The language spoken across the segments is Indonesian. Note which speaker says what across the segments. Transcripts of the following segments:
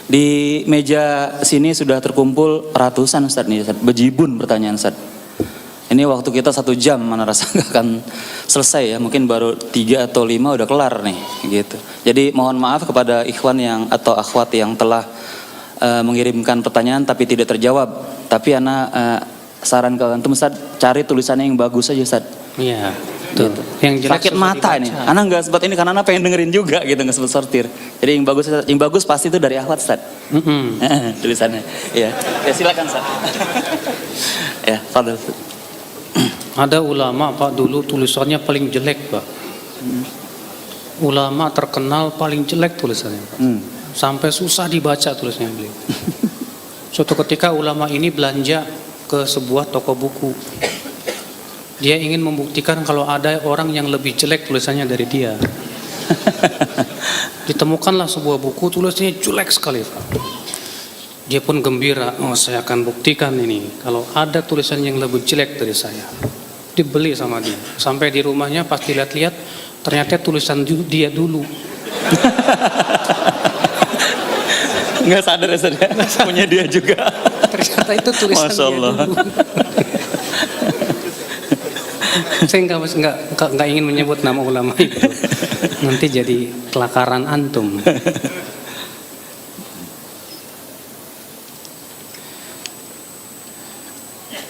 Speaker 1: Di meja sini sudah terkumpul ratusan Ustaz nih, Ustaz. Bejibun pertanyaan Ustaz. Ini waktu kita 1 jam, mana rasa nggak akan selesai ya. Mungkin baru 3 atau 5 udah kelar nih gitu. Jadi mohon maaf kepada ikhwan yang atau akhwat yang telah mengirimkan pertanyaan tapi tidak terjawab. Tapi ana saran ke antum Ustaz, cari tulisannya yang bagus aja Ustaz.
Speaker 2: Iya. Tuh.
Speaker 1: Gitu.
Speaker 2: Yang jelek
Speaker 1: Sakit mata ini. Ana nggak sempat ini karena ana pengen dengerin juga gitu, nggak sempat sortir. Jadi yang bagus pasti itu dari akhwat Ustaz. Tulisannya. Iya. Ya silakan Ustaz. Ya, fadhil.
Speaker 2: Ada ulama Pak dulu tulisannya paling jelek Pak. Ulama terkenal paling jelek tulisannya Pak. Sampai susah dibaca tulisannya beliau. Suatu ketika ulama ini belanja ke sebuah toko buku. Dia ingin membuktikan kalau ada orang yang lebih jelek tulisannya dari dia. Ditemukanlah sebuah buku tulisannya jelek sekali Pak. Dia pun gembira, oh saya akan buktikan ini kalau ada tulisan yang lebih jelek dari saya. Dibeli sama dia. Sampai di rumahnya pas dilihat-lihat ternyata tulisan dia dulu.
Speaker 1: Nggak sadar ya Ustaz, punya dia juga.
Speaker 2: Ternyata itu tulisan
Speaker 1: Masya Allah.
Speaker 2: dia dulu. Saya nggak ingin menyebut nama ulama itu. Nanti jadi kelakaran antum.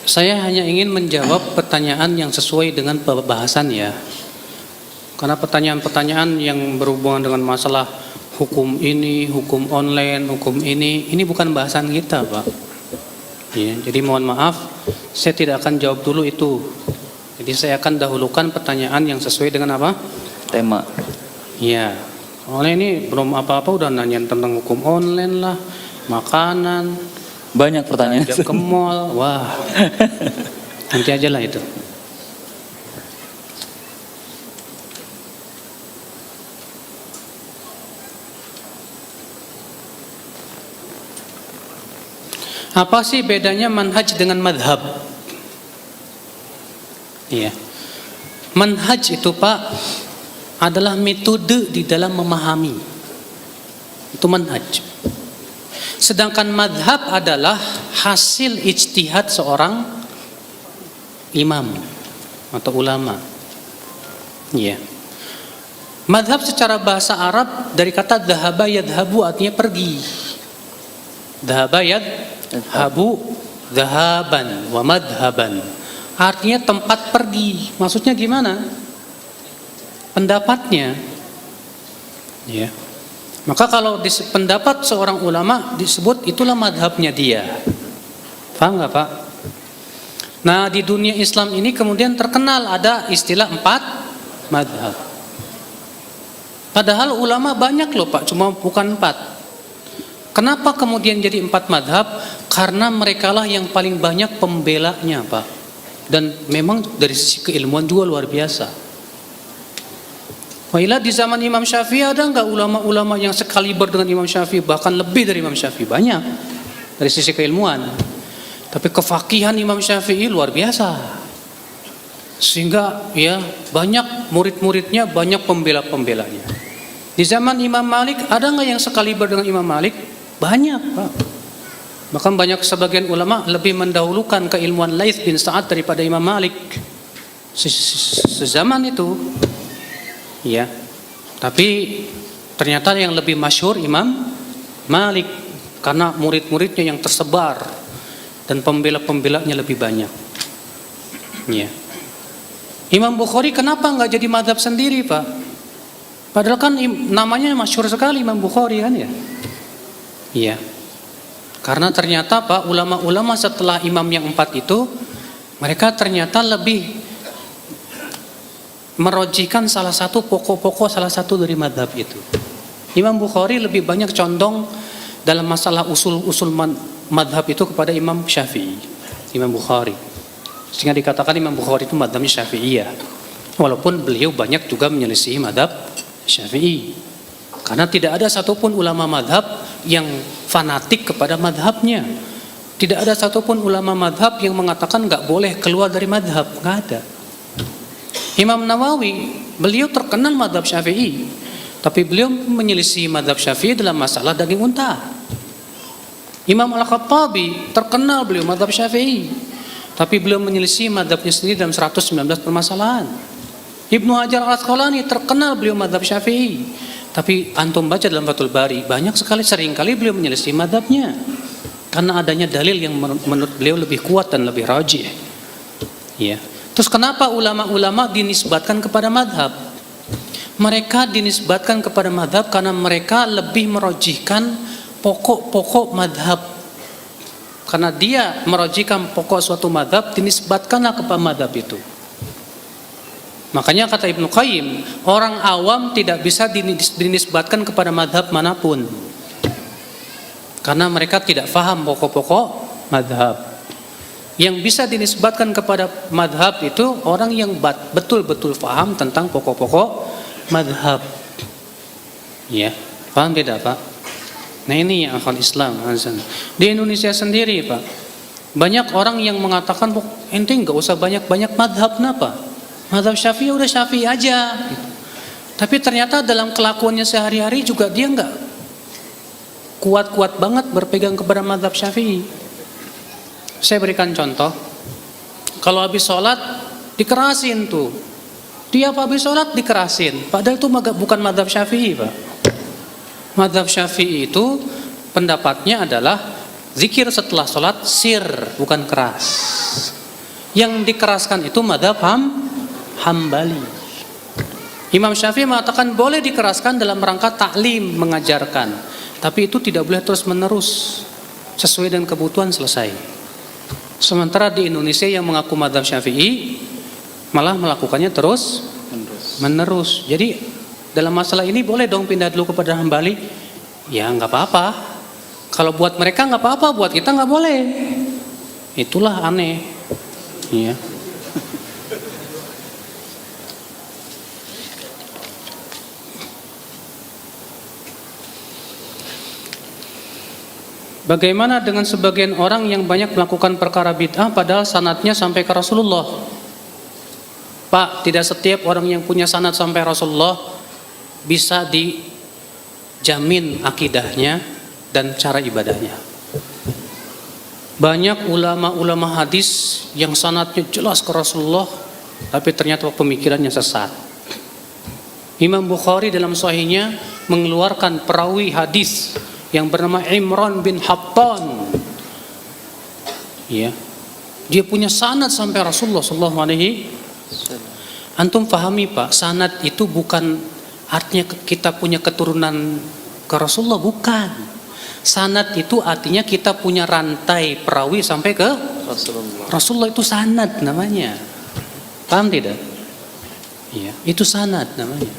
Speaker 2: Saya hanya ingin menjawab pertanyaan yang sesuai dengan pembahasan ya. Karena pertanyaan-pertanyaan yang berhubungan dengan masalah hukum ini, hukum online, hukum ini bukan bahasan kita Pak. Ya, jadi mohon maaf, saya tidak akan jawab dulu itu. Jadi saya akan dahulukan pertanyaan yang sesuai dengan apa?
Speaker 1: Tema.
Speaker 2: Ya, oleh ini belum apa-apa udah nanya tentang hukum online lah, makanan,
Speaker 1: Banyak pertanyaan.
Speaker 2: ajak ke mall, wah. Nanti aja lah itu. Apa sih bedanya manhaj dengan madhab? Iya. Manhaj itu Pak adalah metode di dalam memahami. Itu manhaj. Sedangkan madhab adalah hasil ijtihad seorang imam atau ulama. Iya. Madhab secara bahasa Arab dari kata dhahaba yadhabu artinya pergi. Dhahaba yadhabu dhahaban wa madhaban. Artinya tempat pergi. Maksudnya gimana? Pendapatnya. Ya. Maka kalau pendapat seorang ulama disebut itulah madhabnya dia. Paham nggak Pak? Nah di dunia Islam ini kemudian terkenal ada istilah 4 madhab. Padahal ulama banyak loh Pak, cuma bukan 4. Kenapa kemudian jadi 4 madhab? Karena merekalah yang paling banyak pembelanya Pak. Dan memang dari sisi keilmuan juga luar biasa. Wailah di zaman Imam Syafi'i ada enggak ulama-ulama yang sekaliber dengan Imam Syafi'i, bahkan lebih dari Imam Syafi'i? Banyak dari sisi keilmuan. Tapi kefakihan Imam Syafi'i luar biasa. Sehingga ya banyak murid-muridnya, banyak pembela-pembelanya. Di zaman Imam Malik ada enggak yang sekaliber dengan Imam Malik? Banyak Pak. Bahkan banyak sebagian ulama lebih mendahulukan keilmuan Laits bin Sa'ad daripada Imam Malik sezaman itu. Ya. Tapi ternyata yang lebih masyhur Imam Malik karena murid-muridnya yang tersebar dan pembela-pembelanya lebih banyak. Ya. Imam Bukhari kenapa enggak jadi mazhab sendiri, Pak? Padahal kan namanya masyhur sekali Imam Bukhari kan ya. Iya. Karena ternyata Pak, ulama-ulama setelah imam yang 4 itu, mereka ternyata lebih merojikan salah satu pokok-pokok salah satu dari madhab itu. Imam Bukhari lebih banyak condong dalam masalah usul-usul madhab itu kepada Imam Syafi'i, Imam Bukhari. Sehingga dikatakan Imam Bukhari itu madhabnya Syafi'iyah. Walaupun beliau banyak juga menyelisihi madhab Syafi'i. Karena tidak ada satupun ulama madhab yang fanatik kepada madhabnya. Tidak ada satupun ulama madhab yang mengatakan nggak boleh keluar dari madhab, nggak ada. Imam Nawawi, beliau terkenal madhab Syafi'i, tapi beliau menyelisih madhab Syafi'i dalam masalah daging unta. Imam Al-Khattabi terkenal beliau mazhab Syafi'i, tapi beliau menyelisih mazhabnya sendiri dalam 119 permasalahan. Ibnu Hajar Al-Asqalani terkenal beliau mazhab Syafi'i, tapi antum baca dalam Fathul Bari banyak sekali, seringkali beliau menyelisih mazhabnya karena adanya dalil yang menurut beliau lebih kuat dan lebih rajih. Ya. Terus kenapa ulama-ulama dinisbatkan kepada mazhab? Mereka dinisbatkan kepada mazhab karena mereka lebih merojihkan pokok-pokok madhab. Karena dia merojihkan pokok suatu madhab, dinisbatkanlah kepada madhab itu. Makanya kata Ibnu Qayyim, orang awam tidak bisa dinisbatkan kepada madhab manapun, karena mereka tidak faham pokok-pokok madhab. Yang bisa dinisbatkan kepada madhab itu orang yang betul-betul faham tentang pokok-pokok madhab. Ya, paham tidak Pak? Nah ini yang akal Islam. Di Indonesia sendiri Pak, banyak orang yang mengatakan ente nggak usah banyak-banyak madhab. Kenapa? Madhab Syafi'i udah Syafi'i aja. Tapi ternyata dalam kelakuannya sehari-hari juga dia nggak kuat-kuat banget berpegang kepada madhab Syafi'i. Saya berikan contoh. Kalau habis sholat dikerasin tuh, tiap habis sholat dikerasin. Padahal itu bukan madhab Syafi'i Pak. Madhab Syafi'i itu pendapatnya adalah zikir setelah sholat sir, bukan keras. Yang dikeraskan itu madhab Hambali. Imam Syafi'i mengatakan boleh dikeraskan dalam rangka taklim, mengajarkan, tapi itu tidak boleh terus menerus, sesuai dengan kebutuhan selesai. Sementara di Indonesia yang mengaku madhab Syafi'i malah melakukannya terus menerus. Jadi dalam masalah ini boleh dong pindah dulu kepada Hambali? Ya nggak apa-apa. Kalau buat mereka nggak apa-apa, buat kita nggak boleh. Itulah aneh. Ya. Bagaimana dengan sebagian orang yang banyak melakukan perkara bid'ah padahal sanadnya sampai ke Rasulullah? Pak, tidak setiap orang yang punya sanad sampai Rasulullah bisa dijamin akidahnya dan cara ibadahnya. Banyak ulama-ulama hadis yang sanadnya jelas ke Rasulullah, tapi ternyata pemikirannya sesat. Imam Bukhari dalam sahihnya mengeluarkan perawi hadis yang bernama Imran bin Hattan. Ya. Dia punya sanad sampai Rasulullah sallallahu alaihi wasallam. Antum pahami Pak, sanad itu bukan artinya kita punya keturunan ke Rasulullah, bukan. Sanad itu artinya kita punya rantai perawi sampai ke Rasulullah. Rasulullah itu sanad namanya. Paham tidak? Iya, itu sanad namanya.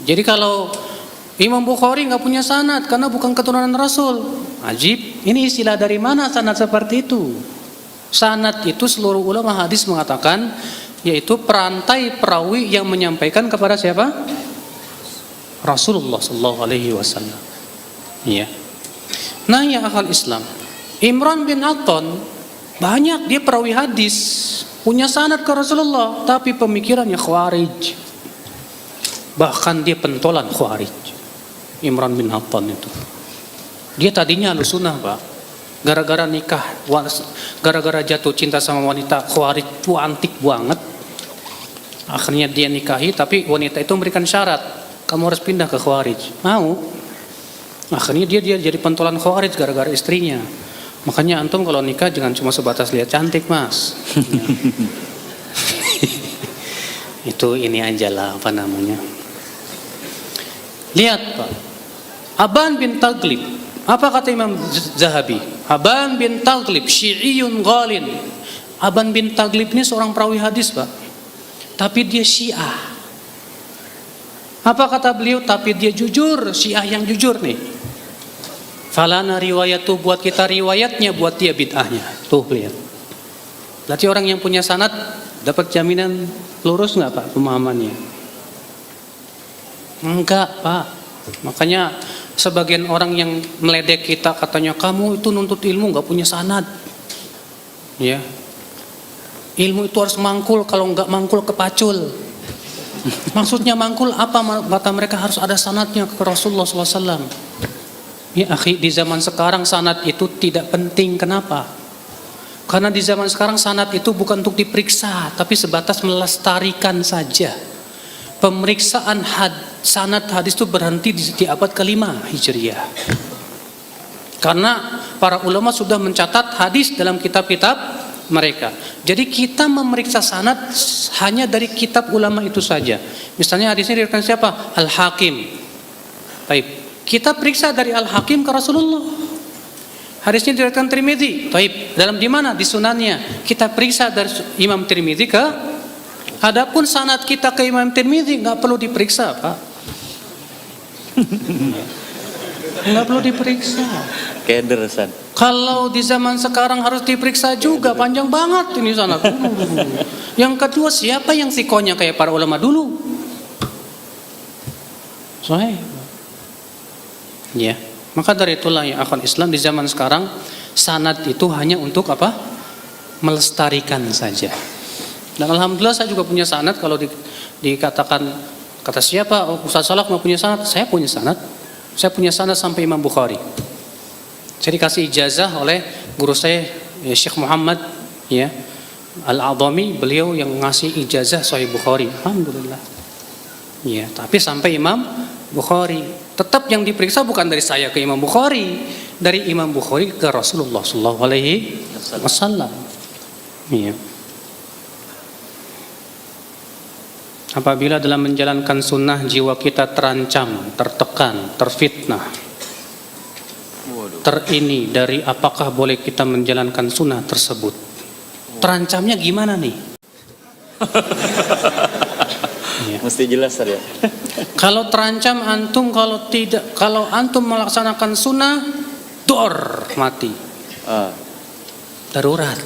Speaker 2: Jadi kalau Imam Bukhari nggak punya sanad karena bukan keturunan Rasul, ajib. Ini istilah dari mana sanad seperti itu? Sanad itu seluruh ulama hadis mengatakan yaitu perantai perawi yang menyampaikan kepada siapa? Rasulullah sallallahu alaihi wasallam. Iya. Nah, ya akal Islam, Imran bin Hattan banyak dia perawi hadis, punya sanad ke Rasulullah, tapi pemikirannya Khawarij. Bahkan dia pentolan Khawarij. Imran bin Hattan itu. Dia tadinya Ahlussunnah, Pak. Gara-gara nikah, gara-gara jatuh cinta sama wanita Khawarij itu antik banget. Akhirnya dia nikahi, tapi wanita itu memberikan syarat, kamu harus pindah ke Khawarij. Mau? Akhirnya dia jadi pentolan Khawarij gara-gara istrinya. Makanya antum kalau nikah jangan cuma sebatas lihat cantik, Mas. Itu ini aja lah, apa namanya. Lihat Pak, Aban bin Taghlib. Apa kata Imam Zahabi? Aban bin Taghlib Syi'iyun ghalin. Aban bin Taghlib ini seorang perawi hadis Pak, tapi dia Syiah. Apa kata beliau? Tapi dia jujur, Syiah yang jujur nih. Falana riwayatu, buat kita riwayatnya, buat dia bid'ahnya. Tuh lihat. Berarti orang yang punya sanad dapat jaminan lurus nggak Pak pemahamannya? Enggak Pak. Makanya sebagian orang yang meledek kita katanya kamu itu nuntut ilmu nggak punya sanad. Ya. Ilmu itu harus mangkul, kalau nggak mangkul kepacul. Maksudnya mangkul apa? Kata mereka harus ada sanadnya ke Rasulullah SAW. Ya akhi, di zaman sekarang sanad itu tidak penting. Kenapa? Karena di zaman sekarang sanad itu bukan untuk diperiksa, tapi sebatas melestarikan saja. Pemeriksaan sanad hadis itu berhenti di abad ke-5 Hijriah. Karena para ulama sudah mencatat hadis dalam kitab-kitab mereka. Jadi kita memeriksa sanad hanya dari kitab ulama itu saja. Misalnya hadisnya diriwayatkan siapa? Al-Hakim. Baik. Kita periksa dari Al-Hakim ke Rasulullah. Hadisnya diriwayatkan Tirmidzi. Baik. Dalam di mana? Di sunannya. Kita periksa dari Imam Tirmidzi ke. Adapun sanad kita ke Imam Tirmidzi nggak perlu diperiksa, Pak. Nggak perlu diperiksa.
Speaker 1: Keder, Ustaz.
Speaker 2: Kalau di zaman sekarang harus diperiksa juga, panjang banget ini sanad. Yang kedua, siapa yang sikonya kayak para ulama dulu? Soalnya, ya. Maka dari itulah ya akhwan Islam, di zaman sekarang sanad itu hanya untuk apa? Melestarikan saja. Dan alhamdulillah saya juga punya sanad. Kalau dikatakan kata siapa Ustaz Salaf nggak punya sanad, saya punya sanad. Saya punya sanad sampai Imam Bukhari. Saya dikasih ijazah oleh guru saya Syekh Muhammad ya Al-Adhami, beliau yang ngasih ijazah Sahih Bukhari. Alhamdulillah. Ya, tapi sampai Imam Bukhari. Tetap yang diperiksa bukan dari saya ke Imam Bukhari, dari Imam Bukhari ke Rasulullah sallallahu alaihi wasallam. Ya. Apabila dalam menjalankan sunnah jiwa kita terancam, tertekan, terfitnah, terini dari apakah boleh kita menjalankan sunnah tersebut? Terancamnya gimana nih? Ya.
Speaker 1: Mesti jelas ya.
Speaker 2: Kalau terancam antum, kalau antum melaksanakan sunnah, dor mati, darurat.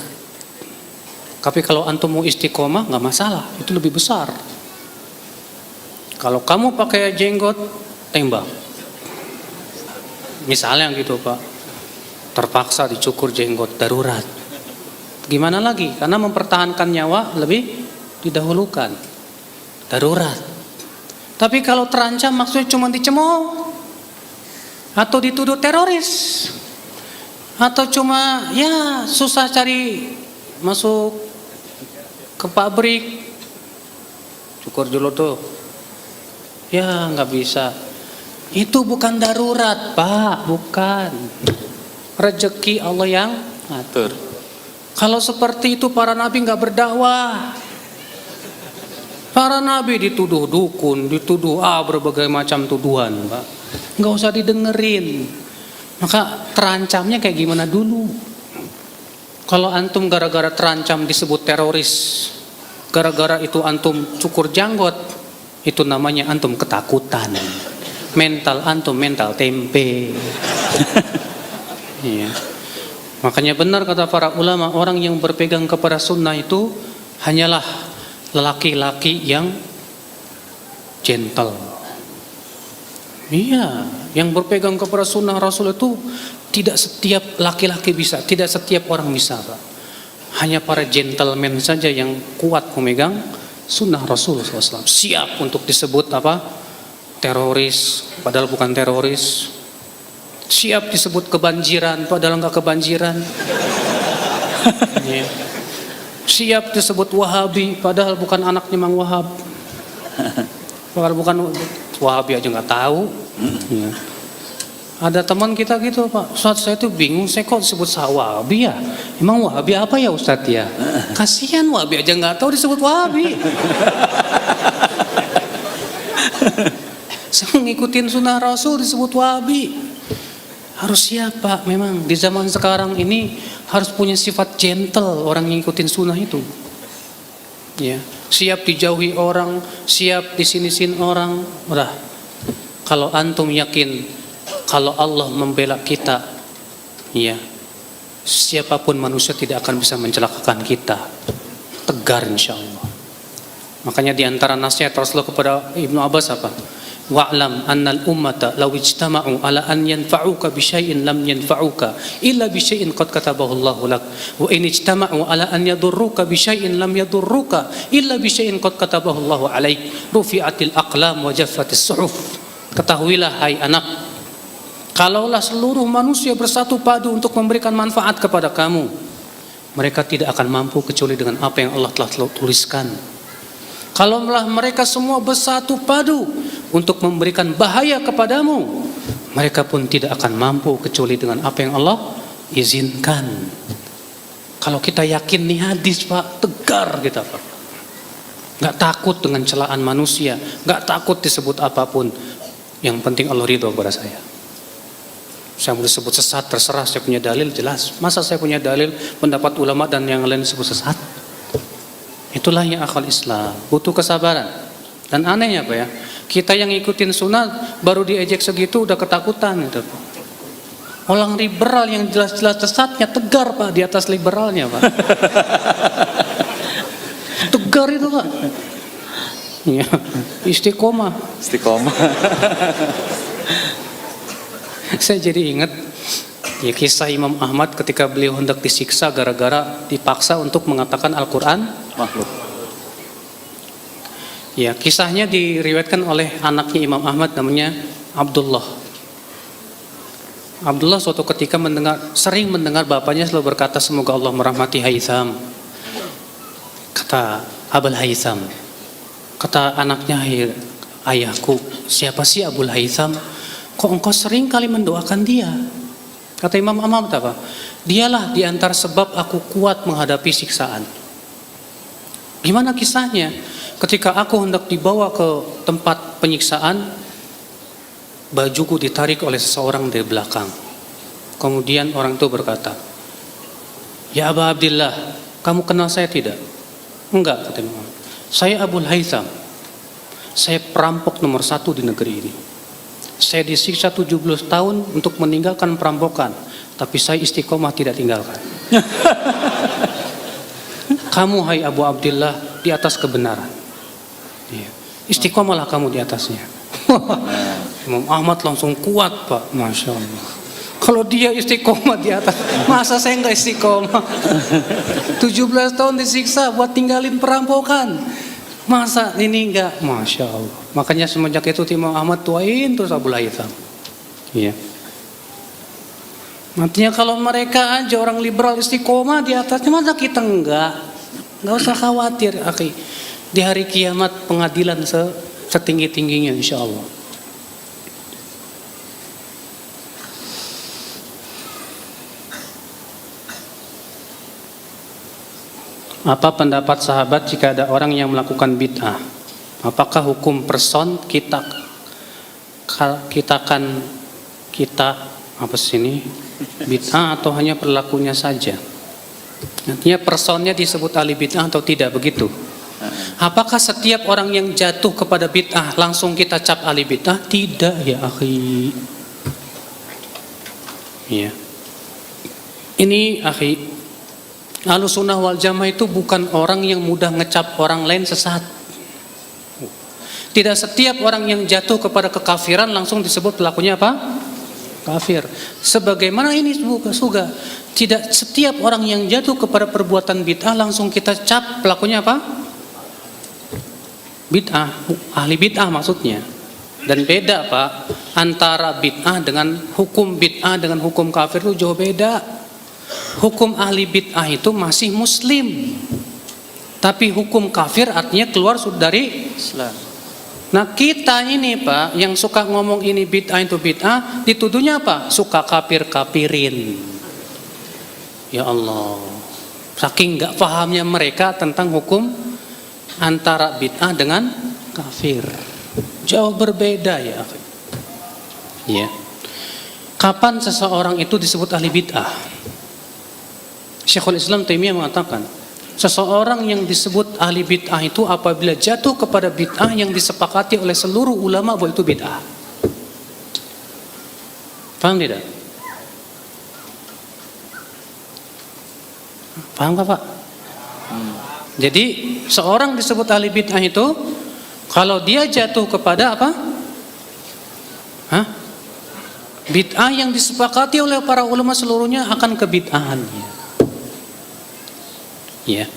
Speaker 2: Tapi kalau antum mau istiqomah nggak masalah, itu lebih besar. Kalau kamu pakai jenggot, tembak. Misalnya gitu Pak, terpaksa dicukur jenggot, darurat. Gimana lagi? Karena mempertahankan nyawa lebih didahulukan, darurat. Tapi kalau terancam maksudnya cuma dicemooh, atau dituduh teroris, atau cuma ya susah cari masuk ke pabrik, cukur dulu tuh. Ya nggak bisa. Itu bukan darurat Pak, bukan. Rezeki Allah yang atur. Kalau seperti itu para nabi nggak berdakwah. Para nabi dituduh dukun, dituduh berbagai macam tuduhan Pak. Nggak usah didengerin. Maka terancamnya kayak gimana dulu? Kalau antum gara-gara terancam disebut teroris, gara-gara itu antum cukur janggot, itu namanya antum ketakutan. Mental antum mental tempe. Iya. Makanya benar kata para ulama, orang yang berpegang kepada sunnah itu hanyalah lelaki-laki yang gentle. Iya, yang berpegang kepada sunnah Rasul itu tidak setiap laki-laki bisa, tidak setiap orang bisa, Pak. Hanya para gentleman saja yang kuat memegang sunnah Rasul SAW. Siap untuk disebut apa? Teroris, padahal bukan teroris. Siap disebut kebanjiran, padahal enggak kebanjiran. Ya. Siap disebut Wahabi, padahal bukan anaknya Mang Wahab. Padahal bukan Wahabi aja nggak tahu. Ya. Ada teman kita gitu Pak, Ustaz saya tuh bingung, saya kok disebut Wahabi ya? Emang Wahabi apa ya Ustaz ya? Kasihan Wahabi aja nggak tahu disebut Wahabi. Saya ngikutin sunnah Rasul disebut Wahabi. Harus siap Pak, memang di zaman sekarang ini harus punya sifat gentle orang yang ngikutin sunnah itu. Ya, siap dijauhi orang, siap disinisin orang. Udah, kalau antum yakin kalau Allah membela kita, ya, siapapun manusia tidak akan bisa mencelakakan kita. Tegar insya Allah. Makanya diantara nasihat Rasulullah kepada Ibnu Abbas apa? Wa'lam annal ummata law ijtama'u ala an yanfa'uka bi syai'in lam yanfa'uka illa bi syai'in qad katabahu Allahu lak wa in ijtama'u ala an yadurruka bi syai'in lam yadurruka illa bi syai'in qad katabahu Allahu alaik rufi'atil aqlam wa jaffatis suhuf. Ketahuilah hai anak, Kalaulah seluruh manusia bersatu padu untuk memberikan manfaat kepada kamu, mereka tidak akan mampu kecuali dengan apa yang Allah telah tuliskan. Kalaulah mereka semua bersatu padu untuk memberikan bahaya kepadamu, mereka pun tidak akan mampu kecuali dengan apa yang Allah izinkan. Kalau kita yakin nih hadis Pak, tegar kita Pak. Gak takut dengan celaan manusia, gak takut disebut apapun. Yang penting Allah ridho kepada saya. Saya mau disebut sesat, terserah, saya punya dalil jelas. Masa saya punya dalil, pendapat ulama dan yang lain disebut sesat? Itulah yang akal Islam, butuh kesabaran. Dan anehnya Pak ya, kita yang ngikutin sunnah baru diejek segitu udah ketakutan gitu. Orang liberal yang jelas-jelas sesatnya tegar Pak di atas liberalnya Pak. Tegar itu Pak. Ya, istiqomah.
Speaker 1: Istiqomah.
Speaker 2: Saya jadi ingat ya kisah Imam Ahmad ketika beliau hendak disiksa gara-gara dipaksa untuk mengatakan Al-Quran
Speaker 1: Makhluk.
Speaker 2: Ya, kisahnya diriwayatkan oleh anaknya Imam Ahmad namanya Abdullah. Abdullah suatu ketika sering mendengar bapaknya selalu berkata, semoga Allah merahmati Haytham. Kata Abul Haytham, kata anaknya, ayahku, siapa sih Abul Haytham? Kok engkau sering kali mendoakan dia? Kata Imam Ahmad apa? Dialah di antara sebab aku kuat menghadapi siksaan. Gimana kisahnya? Ketika aku hendak dibawa ke tempat penyiksaan, bajuku ditarik oleh seseorang dari belakang. Kemudian orang itu berkata, ya Aba Abdillah, kamu kenal saya tidak? Enggak, kata Imam. Saya Abul Haytham. Saya perampok nomor 1 di negeri ini. Saya disiksa 17 tahun untuk meninggalkan perampokan, tapi saya istiqomah tidak tinggalkan. Kamu hai Abu Abdillah di atas kebenaran. Istiqomahlah kamu di atasnya. Imam Ahmad langsung kuat Pak, Masya Allah. Kalau dia istiqomah di atas, masa saya nggak istiqomah? 17 tahun disiksa buat tinggalin perampokan, masa ini enggak? Masya Allah. Makanya semenjak itu Imam Ahmad tuain terus Abul Haytham. Iya. Artinya kalau mereka aja orang liberal istiqomah di atasnya, masa kita enggak? Enggak usah khawatir, akhi. Di hari kiamat pengadilan setinggi-tingginya insya Allah. Apa pendapat sahabat jika ada orang yang melakukan bid'ah? Apakah hukum person kita apa sih ini bid'ah atau hanya perilakunya saja? Artinya personnya disebut ahli bid'ah atau tidak begitu? Apakah setiap orang yang jatuh kepada bid'ah langsung kita cap ahli bid'ah? Tidak ya akhi. Ya. Ini akhi, Ahlussunnah wal Jamaah itu bukan orang yang mudah ngecap orang lain sesat. Tidak setiap orang yang jatuh kepada kekafiran langsung disebut pelakunya apa? Kafir. Sebagaimana ini juga tidak setiap orang yang jatuh kepada perbuatan bid'ah langsung kita cap pelakunya apa? Bid'ah, ahli bid'ah maksudnya. Dan beda Pak, antara bid'ah dengan hukum bid'ah dengan hukum kafir itu jauh beda. Hukum ahli bid'ah itu masih muslim, tapi hukum kafir artinya keluar dari Islam. Nah kita ini Pak yang suka ngomong ini bid'ah itu bid'ah, dituduhnya apa? Suka kafir-kafirin. Ya Allah, saking gak pahamnya mereka tentang hukum antara bid'ah dengan kafir, jauh berbeda ya. Ya. Kapan seseorang itu disebut ahli bid'ah? Syekhul Islam Taimiyah mengatakan, seseorang yang disebut ahli bid'ah itu apabila jatuh kepada bid'ah yang disepakati oleh seluruh ulama bahwa itu bid'ah. Paham tidak? Paham gak Pak? Jadi seorang disebut ahli bid'ah itu kalau dia jatuh kepada apa? Bid'ah yang disepakati oleh para ulama seluruhnya akan kebid'ahannya. Ya,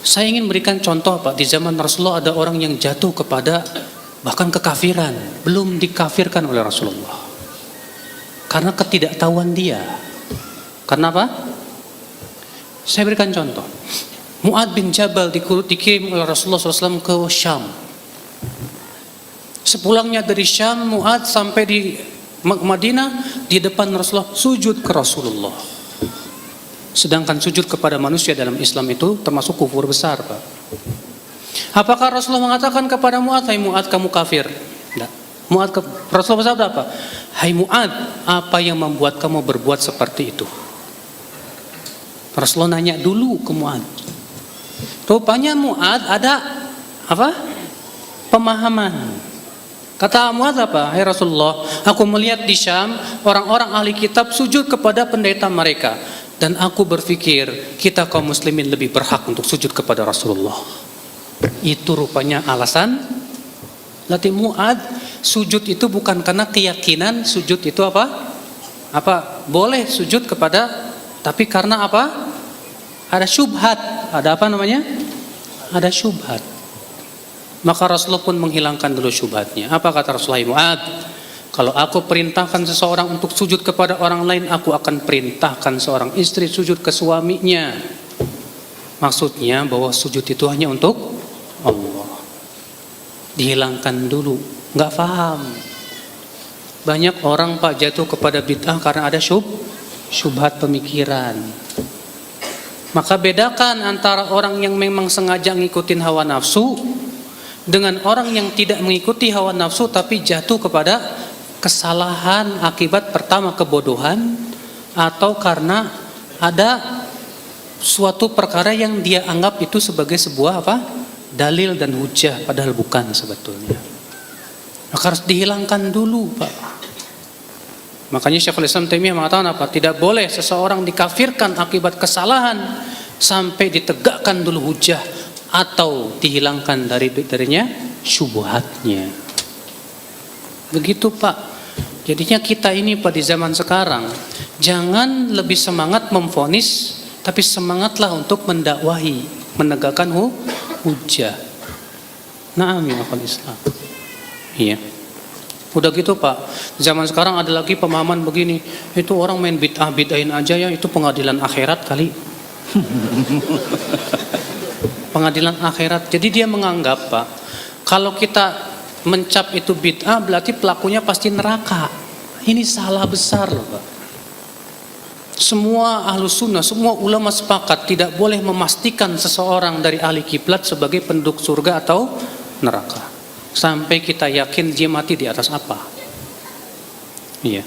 Speaker 2: saya ingin berikan contoh Pak. Di zaman Rasulullah ada orang yang jatuh kepada bahkan kekafiran, belum dikafirkan oleh Rasulullah. Karena ketidaktahuan dia. Karena apa? Saya berikan contoh. Mu'adz bin Jabal dikirim oleh Rasulullah SAW ke Syam. Sepulangnya dari Syam, Mu'adz sampai di Madinah, di depan Rasulullah sujud ke Rasulullah. Sedangkan sujud kepada manusia dalam Islam itu termasuk kufur besar, Pak. Apakah Rasulullah mengatakan kepada Mu'adz, "Hai Mu'adz, kamu kafir"? Tidak. Rasulullah bersabda apa? "Hai Mu'adz, apa yang membuat kamu berbuat seperti itu?" Rasulullah nanya dulu ke Mu'adz. Rupanya Mu'adz ada apa? Pemahaman. Kata Mu'adz apa? "Hai Rasulullah, aku melihat di Syam orang-orang ahli kitab sujud kepada pendeta mereka, dan aku berpikir kita kaum muslimin lebih berhak untuk sujud kepada Rasulullah." Itu rupanya alasan. Berarti Mu'adz sujud itu bukan karena keyakinan, sujud itu apa? Boleh sujud kepada, tapi karena apa? Ada syubhat. Ada apa namanya? Ada syubhat. Maka Rasulullah pun menghilangkan dulu syubhatnya. Apa kata Rasulullah? Mu'adz, kalau aku perintahkan seseorang untuk sujud kepada orang lain, aku akan perintahkan seorang istri sujud ke suaminya. Maksudnya bahwa sujud itu hanya untuk Allah. Dihilangkan dulu. Nggak paham. Banyak orang Pak jatuh kepada bid'ah karena ada syubhat pemikiran. Maka bedakan antara orang yang memang sengaja ngikutin hawa nafsu dengan orang yang tidak mengikuti hawa nafsu tapi jatuh kepada kesalahan akibat pertama kebodohan atau karena ada suatu perkara yang dia anggap itu sebagai sebuah apa? Dalil dan hujah, padahal bukan sebetulnya. Maka harus dihilangkan dulu, Pak. Makanya Syekhul Islam Taimiyah mengatakan apa? Tidak boleh seseorang dikafirkan akibat kesalahan sampai ditegakkan dulu hujah atau dihilangkan darinya syubhatnya. Begitu, Pak. Jadinya kita ini Pak di zaman sekarang jangan lebih semangat memvonis, tapi semangatlah untuk mendakwahi, menegakkan hujah. Naam ya akhwal Islam. Iya. Udah gitu Pak, zaman sekarang ada lagi pemahaman begini, itu orang main bid'ahin aja ya, itu pengadilan akhirat kali. Pengadilan akhirat. Jadi dia menganggap Pak, kalau kita mencap itu bid'ah berarti pelakunya pasti neraka. Ini salah besar loh Pak. Semua ahlus sunnah, semua ulama sepakat tidak boleh memastikan seseorang dari ahli kiblat sebagai penduduk surga atau neraka sampai kita yakin dia mati di atas apa. Iya.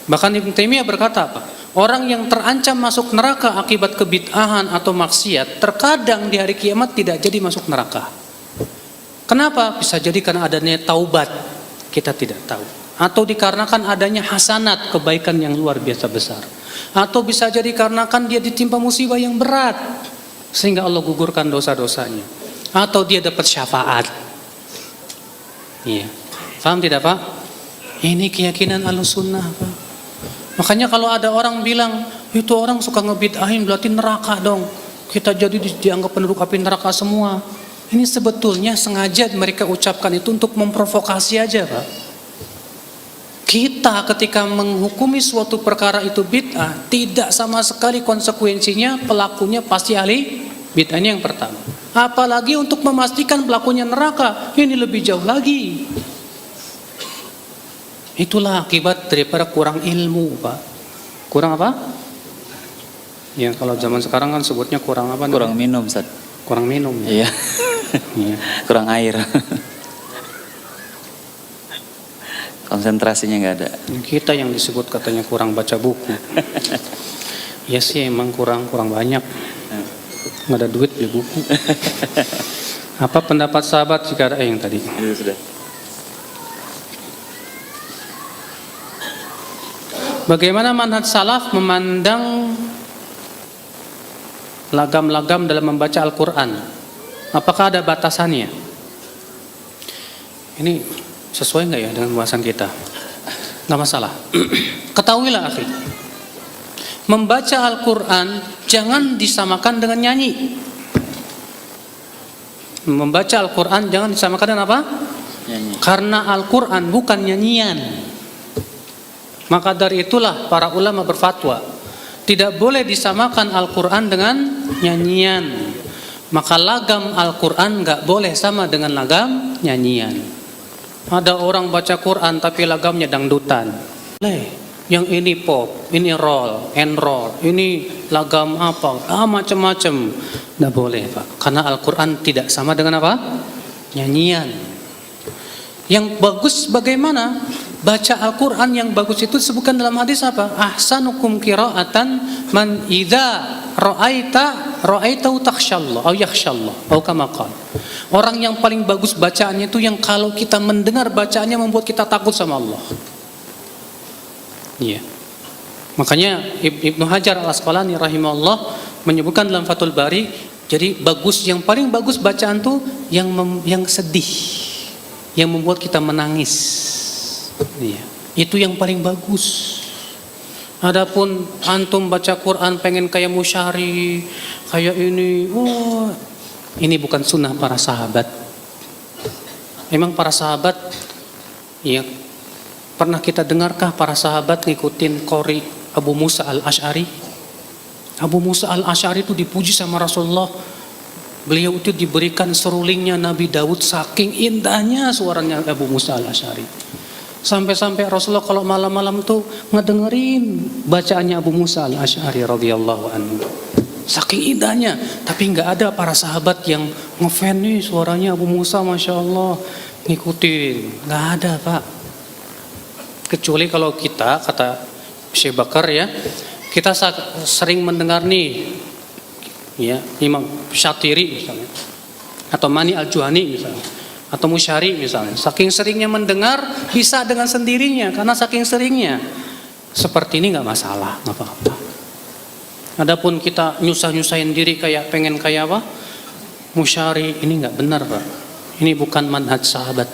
Speaker 2: Bahkan Ibnu Taimiyah berkata apa? Orang yang terancam masuk neraka akibat kebid'ahan atau maksiat terkadang di hari kiamat tidak jadi masuk neraka. Kenapa? Bisa jadi karena adanya taubat, kita tidak tahu. Atau dikarenakan adanya hasanat, kebaikan yang luar biasa besar. Atau bisa jadi karena dia ditimpa musibah yang berat sehingga Allah gugurkan dosa-dosanya. Atau dia dapat syafaat. Iya. Paham tidak Pak? Ini keyakinan Ahlussunnah Pak. Makanya kalau ada orang bilang itu orang suka ngebid'ahin berarti neraka dong, kita jadi dianggap penduduk api neraka semua. Ini sebetulnya sengaja mereka ucapkan itu untuk memprovokasi aja Pak. Kita ketika menghukumi suatu perkara itu bid'ah, tidak sama sekali konsekuensinya pelakunya pasti ahli bid'ah. Ini yang pertama. Apalagi untuk memastikan pelakunya neraka, ini lebih jauh lagi. Itulah akibat daripada kurang ilmu Pak. Kurang apa? Ya kalau zaman sekarang kan sebutnya kurang apa?
Speaker 1: Kurang minum Ustaz.
Speaker 2: Kurang minum.
Speaker 1: Iya.
Speaker 2: Iya.
Speaker 1: Kurang air. Konsentrasinya nggak ada.
Speaker 2: Kita yang disebut katanya kurang baca buku. Ya sih emang kurang banyak. Nggak ada duit beli buku. Apa pendapat sahabat jika ada yang tadi?
Speaker 1: Itu sudah.
Speaker 2: Bagaimana manhaj salaf memandang lagam-lagam dalam membaca Al-Quran? Apakah ada batasannya? Ini sesuai nggak ya dengan bahasan kita? Nggak masalah. Ketahuilah akhi, membaca Al-Quran jangan disamakan dengan nyanyi. Membaca Al-Quran jangan disamakan dengan apa?
Speaker 1: Nyanyi.
Speaker 2: Karena Al-Quran bukan nyanyian. Maka dari itulah para ulama berfatwa, tidak boleh disamakan Al-Quran dengan nyanyian. Maka lagam Al-Quran gak boleh sama dengan lagam nyanyian. Ada orang baca Quran tapi lagamnya dangdutan. Yang ini pop, ini roll and roll, ini lagam apa, macam-macam. Tidak boleh, Pak. Karena Al-Quran tidak sama dengan apa? Nyanyian. Yang bagus bagaimana? Baca Al-Quran yang bagus itu disebutkan dalam hadis apa? Ahsanukum qira'atan man idza ra'aitahu takhshallah atau yakhshallah atau kama qala. Orang yang paling bagus bacaannya itu yang kalau kita mendengar bacaannya membuat kita takut sama Allah. Iya. Makanya Ibnu Hajar Al-Asqalani rahimahullah menyebutkan dalam Fathul Bari, jadi yang paling bagus bacaan tuh yang sedih, yang membuat kita menangis. Iya. Itu yang paling bagus. Adapun antum baca Quran pengen kayak musyari, kayak ini, ini bukan sunnah para sahabat. Memang para sahabat, ya, pernah kita dengarkah para sahabat ngikutin qori Abu Musa al-Ash'ari? Abu Musa al-Ash'ari itu dipuji sama Rasulullah. Beliau itu diberikan serulingnya Nabi Daud, saking indahnya suaranya Abu Musa al-Ash'ari. Sampai-sampai Rasulullah kalau malam-malam tuh ngedengerin bacaannya Abu Musa al-Ash'ari radhiyallahu anhu. Saking indahnya, tapi nggak ada para sahabat yang ngefan nih suaranya Abu Musa, masya Allah, ngikutin. Nggak ada, Pak. Kecuali kalau kita, kata Syekh Bakar ya, kita sering mendengar nih, ya, Imam Syatiri misalnya, atau Mani al-Juhani misalnya, atau Musyari misalnya. Saking seringnya mendengar, bisa dengan sendirinya, karena saking seringnya. Seperti ini nggak masalah, nggak apa-apa. Adapun kita nyusah-nyusahin diri kayak pengen kayak apa, Musyari, ini nggak benar, Pak. Ini bukan manhaj sahabat.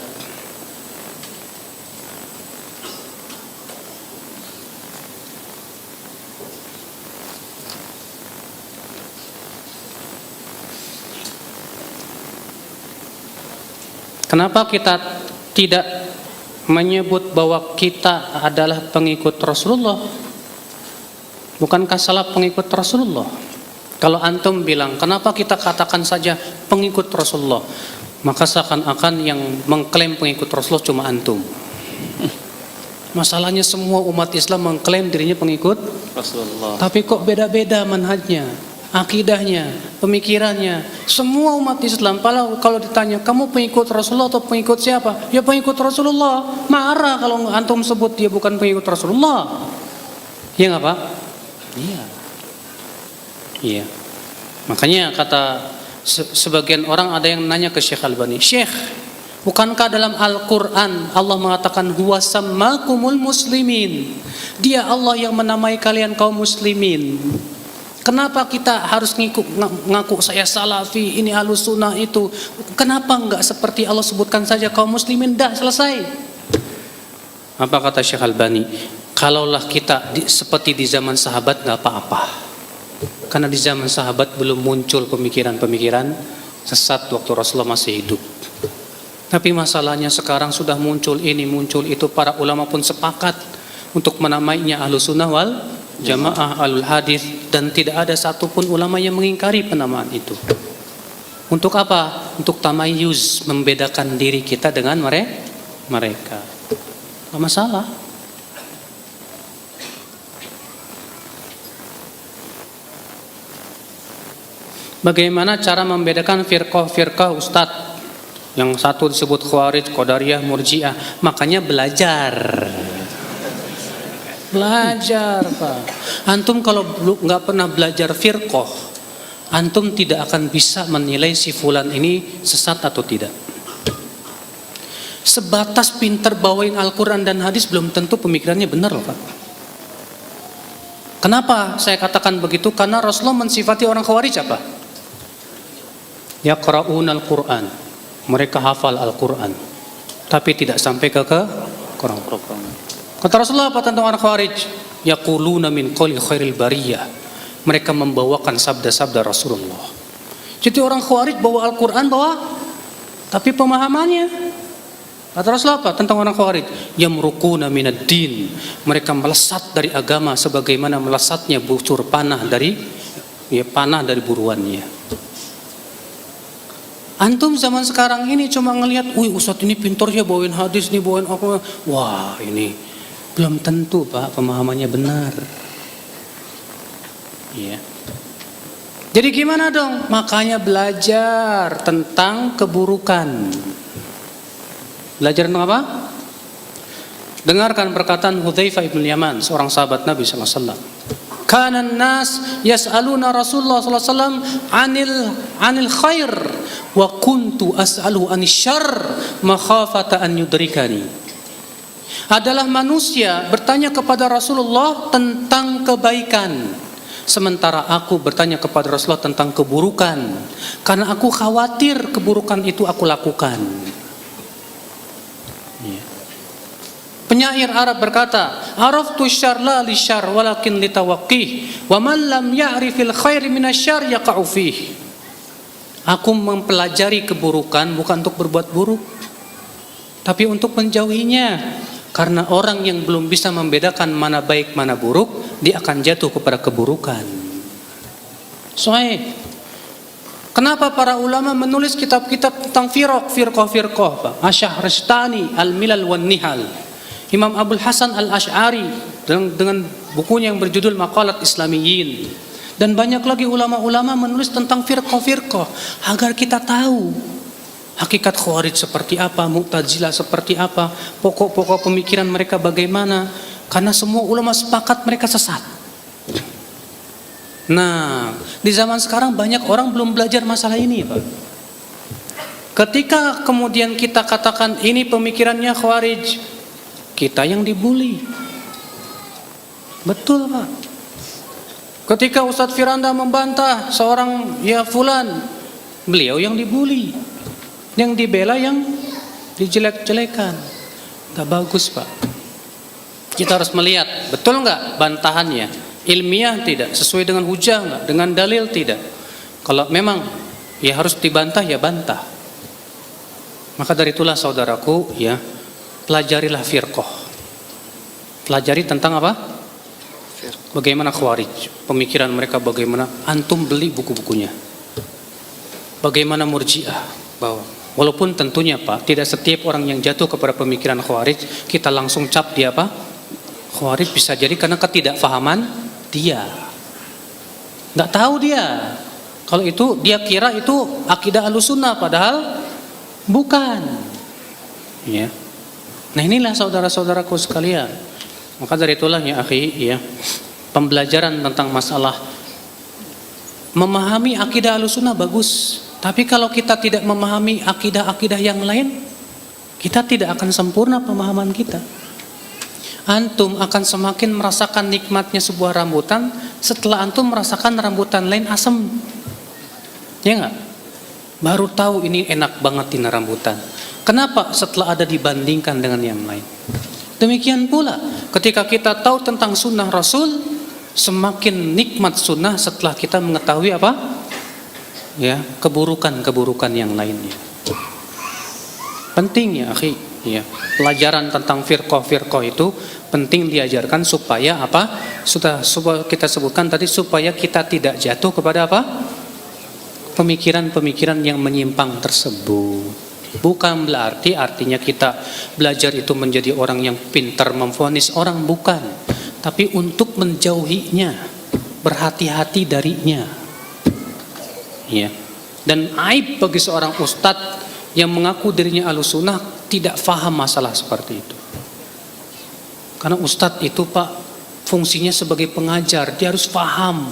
Speaker 2: Kenapa kita tidak menyebut bahwa kita adalah pengikut Rasulullah? Bukankah salah pengikut Rasulullah? Kalau antum bilang, kenapa kita katakan saja pengikut Rasulullah? Maka seakan-akan yang mengklaim pengikut Rasulullah cuma antum. Masalahnya semua umat Islam mengklaim dirinya pengikut Rasulullah. Tapi kok beda-beda manhajnya, akidahnya, pemikirannya. Semua umat Islam kalau ditanya, kamu pengikut Rasulullah atau pengikut siapa? Ya pengikut Rasulullah. Marah kalau antum sebut dia bukan pengikut Rasulullah. Iya nggak, Pak? Iya. Iya. Makanya kata sebagian orang, ada yang nanya ke Syekh Albani, Syekh, bukankah dalam Al-Quran Allah mengatakan huwa sammakumul muslimin? Dia Allah yang menamai kalian kaum muslimin. Kenapa kita harus ngaku saya salafi, ini ahlus sunnah itu? Kenapa enggak seperti Allah sebutkan saja kaum muslimin, dah selesai? Apa kata Syekh Albani? Kalaulah kita seperti di zaman sahabat enggak apa-apa. Karena di zaman sahabat belum muncul pemikiran-pemikiran sesat waktu Rasulullah masih hidup. Tapi masalahnya sekarang sudah muncul ini, muncul itu. Para ulama pun sepakat untuk menamainya ahlus sunnah wal jamaah, alul hadis, dan tidak ada satupun ulama yang mengingkari penamaan itu. Untuk apa? Untuk tamayuz, membedakan diri kita dengan mereka. Tidak masalah. Bagaimana cara membedakan firqah Ustadz? Yang satu disebut Khawarij, Qadariyah, Murji'ah. Makanya belajar, Pak. Antum kalau nggak pernah belajar firqah, antum tidak akan bisa menilai si fulan ini sesat atau tidak. Sebatas pinter bawain Al-Quran dan hadis belum tentu pemikirannya benar loh, Pak. Kenapa saya katakan begitu? Karena Rasulullah mensifati orang Khawarij apa? Yaqra'un al-Quran, mereka hafal Al-Quran, tapi tidak sampai ke Quran. Kata Rasulullah apa tentang orang Khawarij? Yaquluna min qawli khairil bariyah, mereka membawakan sabda-sabda Rasulullah. Jadi orang Khawarij bawa Al-Quran, tapi pemahamannya Kata Rasulullah apa tentang orang Khawarij? Yamruquna minad din. Mereka melesat dari agama sebagaimana melesatnya bucur panah dari buruannya. Antum zaman sekarang ini cuma ngelihat, wih ustadz ini pintar ya bawain hadis nih, bawain apa. Wah ini belum tentu Pak pemahamannya benar. Ya. Jadi gimana dong? Makanya belajar tentang keburukan. Belajar tentang apa? Dengarkan perkataan Hudzaifah bin Yaman, seorang sahabat Nabi sallallahu alaihi wasallam. Kana an-nas yas'aluna Rasulullah sallallahu alaihi wasallam anil khair wa kuntu as'aluhu anis syarr makhafata an yudrikani. Adalah manusia bertanya kepada Rasulullah tentang kebaikan, sementara aku bertanya kepada Rasulullah tentang keburukan, karena aku khawatir keburukan itu aku lakukan. Penyair Arab berkata, "Araftu syarr la li syarr walakin li tawaqqih, wa man lam ya'rifil khair minasyarr yaqa'u fih." Aku mempelajari keburukan bukan untuk berbuat buruk, tapi untuk menjauhinya. Karena orang yang belum bisa membedakan mana baik mana buruk, dia akan jatuh kepada keburukan. Soalnya kenapa para ulama menulis kitab-kitab tentang firqah, Asy-Syahrastani, Al-Milal wan Nihal. Imam Abdul Hasan Al-Asy'ari dengan bukunya yang berjudul Maqalat Islamiyyin, dan banyak lagi ulama-ulama menulis tentang firqah agar kita tahu hakikat Khawarij seperti apa, Mu'tazilah seperti apa, pokok-pokok pemikiran mereka bagaimana, karena semua ulama sepakat mereka sesat. Nah, di zaman sekarang banyak orang belum belajar masalah ini, Pak. Ketika kemudian kita katakan ini pemikirannya Khawarij, kita yang dibuli. Betul Pak. Ketika Ustadz Firanda membantah seorang fulan, beliau yang dibuli, yang dibela yang dijelek-jelekan. Gak bagus Pak. Kita harus melihat betul nggak bantahannya, ilmiah tidak, sesuai dengan hujah nggak, dengan dalil tidak. Kalau memang harus dibantah ya bantah. Maka dari itulah saudaraku pelajarilah firqah. Pelajari tentang apa? Bagaimana Khawarij, pemikiran mereka bagaimana. Antum beli buku-bukunya. Bagaimana Murji'ah, bahwa walaupun tentunya Pak, tidak setiap orang yang jatuh kepada pemikiran Khawarij kita langsung cap dia apa? Khawarij, bisa jadi karena ketidakfahaman dia. Nggak tahu dia. Kalau itu dia kira itu akidah Ahlussunnah, padahal bukan. Ya. Nah inilah saudara-saudaraku sekalian. Maka dari itulah pembelajaran tentang masalah memahami akidah Ahlussunnah bagus. Tapi kalau kita tidak memahami akidah-akidah yang lain, kita tidak akan sempurna pemahaman kita. Antum akan semakin merasakan nikmatnya sebuah rambutan setelah antum merasakan rambutan lain asam. Ya enggak? Baru tahu ini enak banget ini rambutan. Kenapa? Setelah ada dibandingkan dengan yang lain. Demikian pula ketika kita tahu tentang sunnah Rasul, semakin nikmat sunnah setelah kita mengetahui apa? Keburukan-keburukan yang lainnya. Penting pelajaran tentang firqah itu penting diajarkan supaya apa? Sudah kita sebutkan tadi, supaya kita tidak jatuh kepada apa? Pemikiran-pemikiran yang menyimpang tersebut. Bukan berarti artinya kita belajar itu menjadi orang yang pintar memvonis orang, bukan. Tapi untuk menjauhinya, berhati-hati darinya. Ya. Dan aib bagi seorang ustadz yang mengaku dirinya Ahlussunnah tidak faham masalah seperti itu. Karena ustadz itu Pak, fungsinya sebagai pengajar, dia harus paham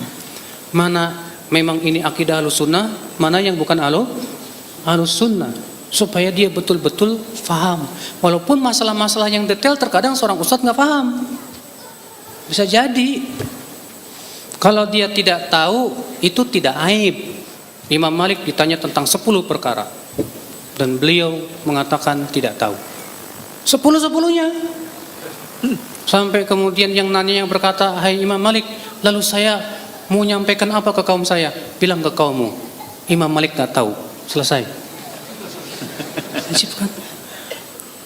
Speaker 2: mana memang ini akidah Ahlussunnah, mana yang bukan Ahlussunnah, supaya dia betul-betul faham. Walaupun masalah-masalah yang detail terkadang seorang ustadz nggak paham, bisa jadi. Kalau dia tidak tahu, itu tidak aib. Imam Malik ditanya tentang 10 perkara dan beliau mengatakan tidak tahu 10-10-nya. Sampai kemudian yang nanya yang berkata, "Hai Imam Malik, lalu saya mau nyampaikan apa ke kaum saya?" "Bilang ke kaummu, Imam Malik nggak tahu." Selesai.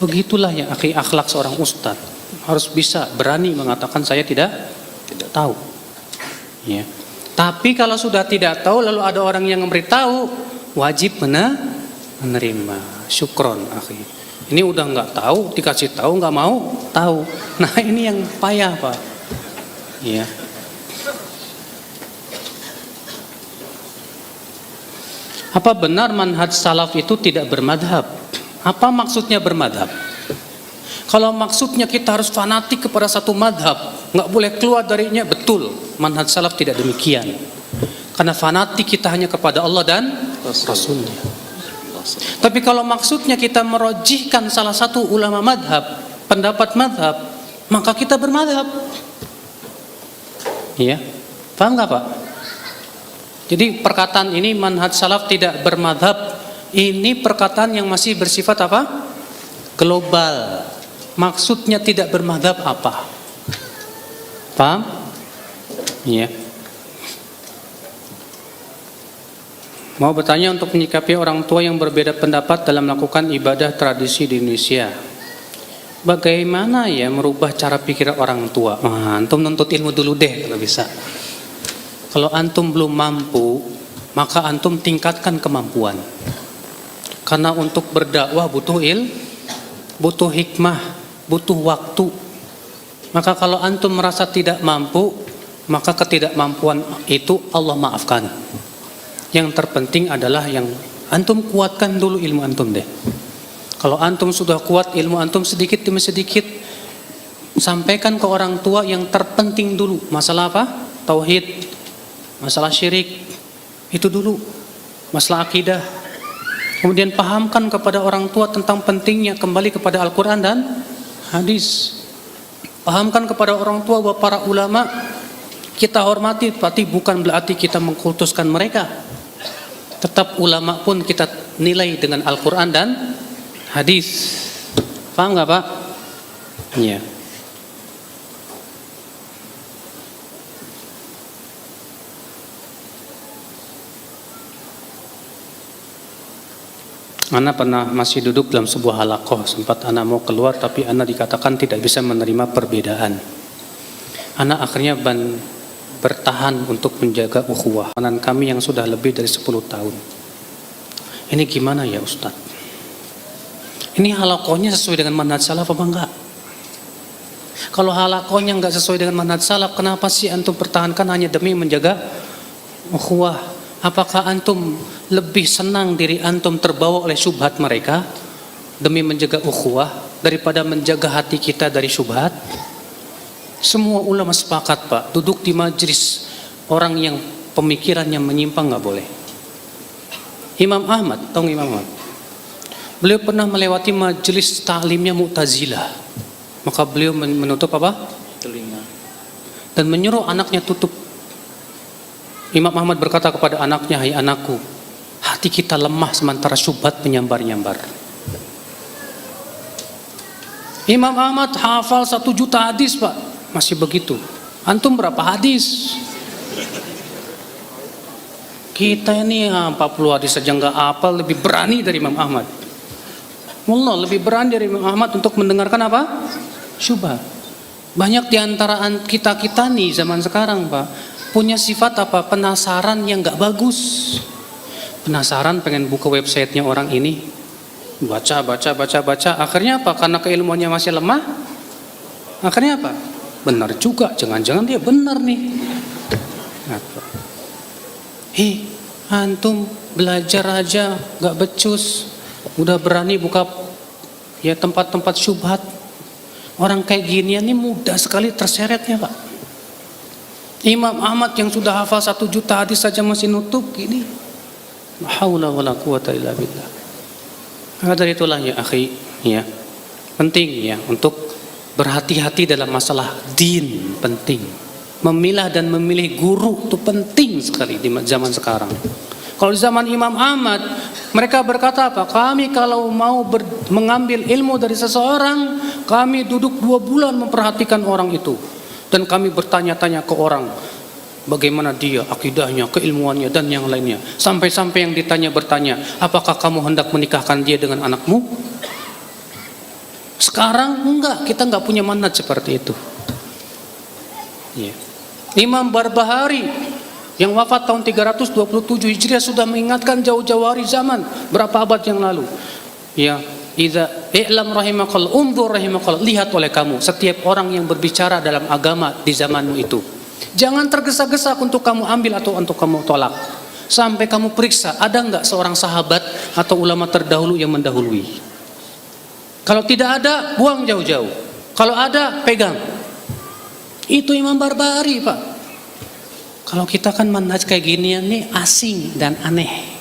Speaker 2: Begitulah ya akhi akhlak seorang ustadz. Harus bisa berani mengatakan saya tidak tahu. Ya. Tapi kalau sudah tidak tahu lalu ada orang yang memberitahu, wajib menerima. Syukron akhi. Ini udah nggak tahu, dikasih tahu nggak mau tahu. Nah ini yang payah Pak. Ya. Apa benar manhaj salaf itu tidak bermadhab? Apa maksudnya bermadhab? Kalau maksudnya kita harus fanatik kepada satu madhab, nggak boleh keluar darinya, betul. Manhaj salaf tidak demikian. Karena fanatik kita hanya kepada Allah dan Rasulnya. Tapi kalau maksudnya kita merojihkan salah satu ulama madhab, pendapat madhab, maka kita bermadhab. Iya, paham nggak Pak? Jadi perkataan ini manhaj salaf tidak bermadhab, ini perkataan yang masih bersifat apa? Global. Maksudnya tidak bermadhab apa? Paham? Iya. Mau bertanya untuk menyikapi orang tua yang berbeda pendapat dalam melakukan ibadah tradisi di Indonesia. Bagaimana ya merubah cara pikir orang tua? Antum nuntut ilmu dulu deh kalau bisa. Kalau antum belum mampu, maka antum tingkatkan kemampuan. Karena untuk berdakwah butuh butuh hikmah, butuh waktu. Maka kalau antum merasa tidak mampu, maka ketidakmampuan itu Allah maafkan. Yang terpenting adalah yang antum kuatkan dulu ilmu antum deh. Kalau antum sudah kuat ilmu antum sedikit demi sedikit, sampaikan ke orang tua yang terpenting dulu. Masalah apa? Tauhid, masalah syirik, itu dulu. Masalah akidah. Kemudian pahamkan kepada orang tua tentang pentingnya kembali kepada Al-Quran dan hadis. Pahamkan kepada orang tua bahwa para ulama kita hormati, tapi bukan berarti kita mengkultuskan mereka. Tetap ulama pun kita nilai dengan Al-Quran dan hadis. Paham nggak Pak? Iya. Ana pernah masih duduk dalam sebuah halaqah, sempat ana mau keluar tapi ana dikatakan tidak bisa menerima perbedaan. Ana akhirnya bertahan untuk menjaga ukhuwah dan kami yang sudah lebih dari 10 tahun. Ini gimana ya Ustadz? Ini halaqahnya sesuai dengan manhaj salaf apa enggak? Kalau halaqahnya enggak sesuai dengan manhaj salaf, kenapa sih antum pertahankan hanya demi menjaga ukhuwah? Apakah antum lebih senang diri antum terbawa oleh syubhat mereka demi menjaga ukhuwah daripada menjaga hati kita dari syubhat? Semua ulama sepakat Pak, duduk di majelis orang yang pemikirannya menyimpang nggak boleh. Imam Ahmad, tahu Imam Ahmad? Beliau pernah melewati majelis ta'limnya Mu'tazilah, maka beliau menutup apa? Telinga. Dan menyuruh anaknya tutup. Imam Ahmad berkata kepada anaknya, hai anakku, hati kita lemah sementara syubhat menyambar-nyambar. Imam Ahmad hafal 1 juta hadis Pak, masih begitu. Antum berapa hadis? Kita ini 40 hadis saja nggak hafal, lebih berani dari Imam Ahmad. Wallah, lebih berani dari Imam Ahmad untuk mendengarkan apa? Syubhat. Banyak di antara kita nih zaman sekarang Pak, punya sifat apa? Penasaran yang gak bagus. Penasaran pengen buka websitenya orang ini, baca. Akhirnya apa? Karena keilmuannya masih lemah. Akhirnya apa? Benar juga, jangan-jangan dia benar nih. Antum belajar aja gak becus, udah berani buka ya tempat-tempat syubhat. Orang kayak ginian ini mudah sekali terseretnya Pak. Imam Ahmad yang sudah hafal 1 juta hadis saja masih nutup gini. La haula wala quwata illa billah. Maka dari itulah ya akhi, ya. Penting ya untuk berhati-hati dalam masalah din, penting. Memilah dan memilih guru itu penting sekali di zaman sekarang. Kalau di zaman Imam Ahmad, mereka berkata apa? Kami kalau mau mengambil ilmu dari seseorang, kami duduk 2 bulan memperhatikan orang itu. Dan kami bertanya-tanya ke orang bagaimana dia, akidahnya, keilmuannya dan yang lainnya. Sampai-sampai yang bertanya, apakah kamu hendak menikahkan dia dengan anakmu? Sekarang enggak, kita enggak punya manhaj seperti itu. Ya. Imam Barbahari yang wafat tahun 327 Hijriah sudah mengingatkan jauh-jauh hari zaman, berapa abad yang lalu. Ya, idza i'lam rahimakallah, unzur rahimakallah, lihat oleh kamu setiap orang yang berbicara dalam agama di zamanmu itu. Jangan tergesa-gesa untuk kamu ambil atau untuk kamu tolak. Sampai kamu periksa ada enggak seorang sahabat atau ulama terdahulu yang mendahului. Kalau tidak ada, buang jauh-jauh. Kalau ada, pegang. Itu Imam Barbahari, Pak. Kalau kita kan manhaj kayak gini nih asing dan aneh.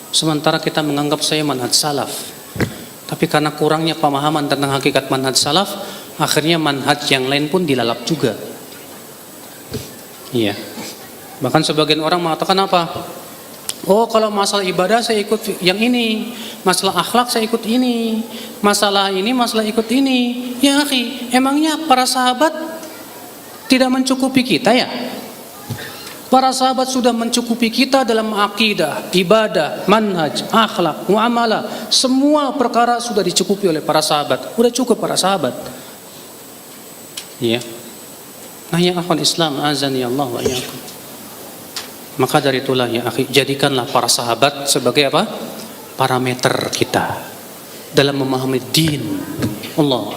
Speaker 2: Sementara kita menganggap saya manhaj salaf. Tapi karena kurangnya pemahaman tentang hakikat manhaj salaf, akhirnya manhaj yang lain pun dilalap juga. Iya. Bahkan sebagian orang mengatakan apa? Oh, kalau masalah ibadah saya ikut yang ini, masalah akhlak saya ikut ini, masalah ini, masalah ikut ini. Ya akhi, emangnya para sahabat tidak mencukupi kita ya? Para sahabat sudah mencukupi kita dalam akidah, ibadah, manhaj, akhlak, muamalah. Semua perkara sudah dicukupi oleh para sahabat. Sudah cukup para sahabat. Ya. Nah ya akhwan Islam, azani Allah wa iyyakum. Maka dari itulah ya akhi, jadikanlah para sahabat sebagai apa? Parameter kita dalam memahami din. Allah.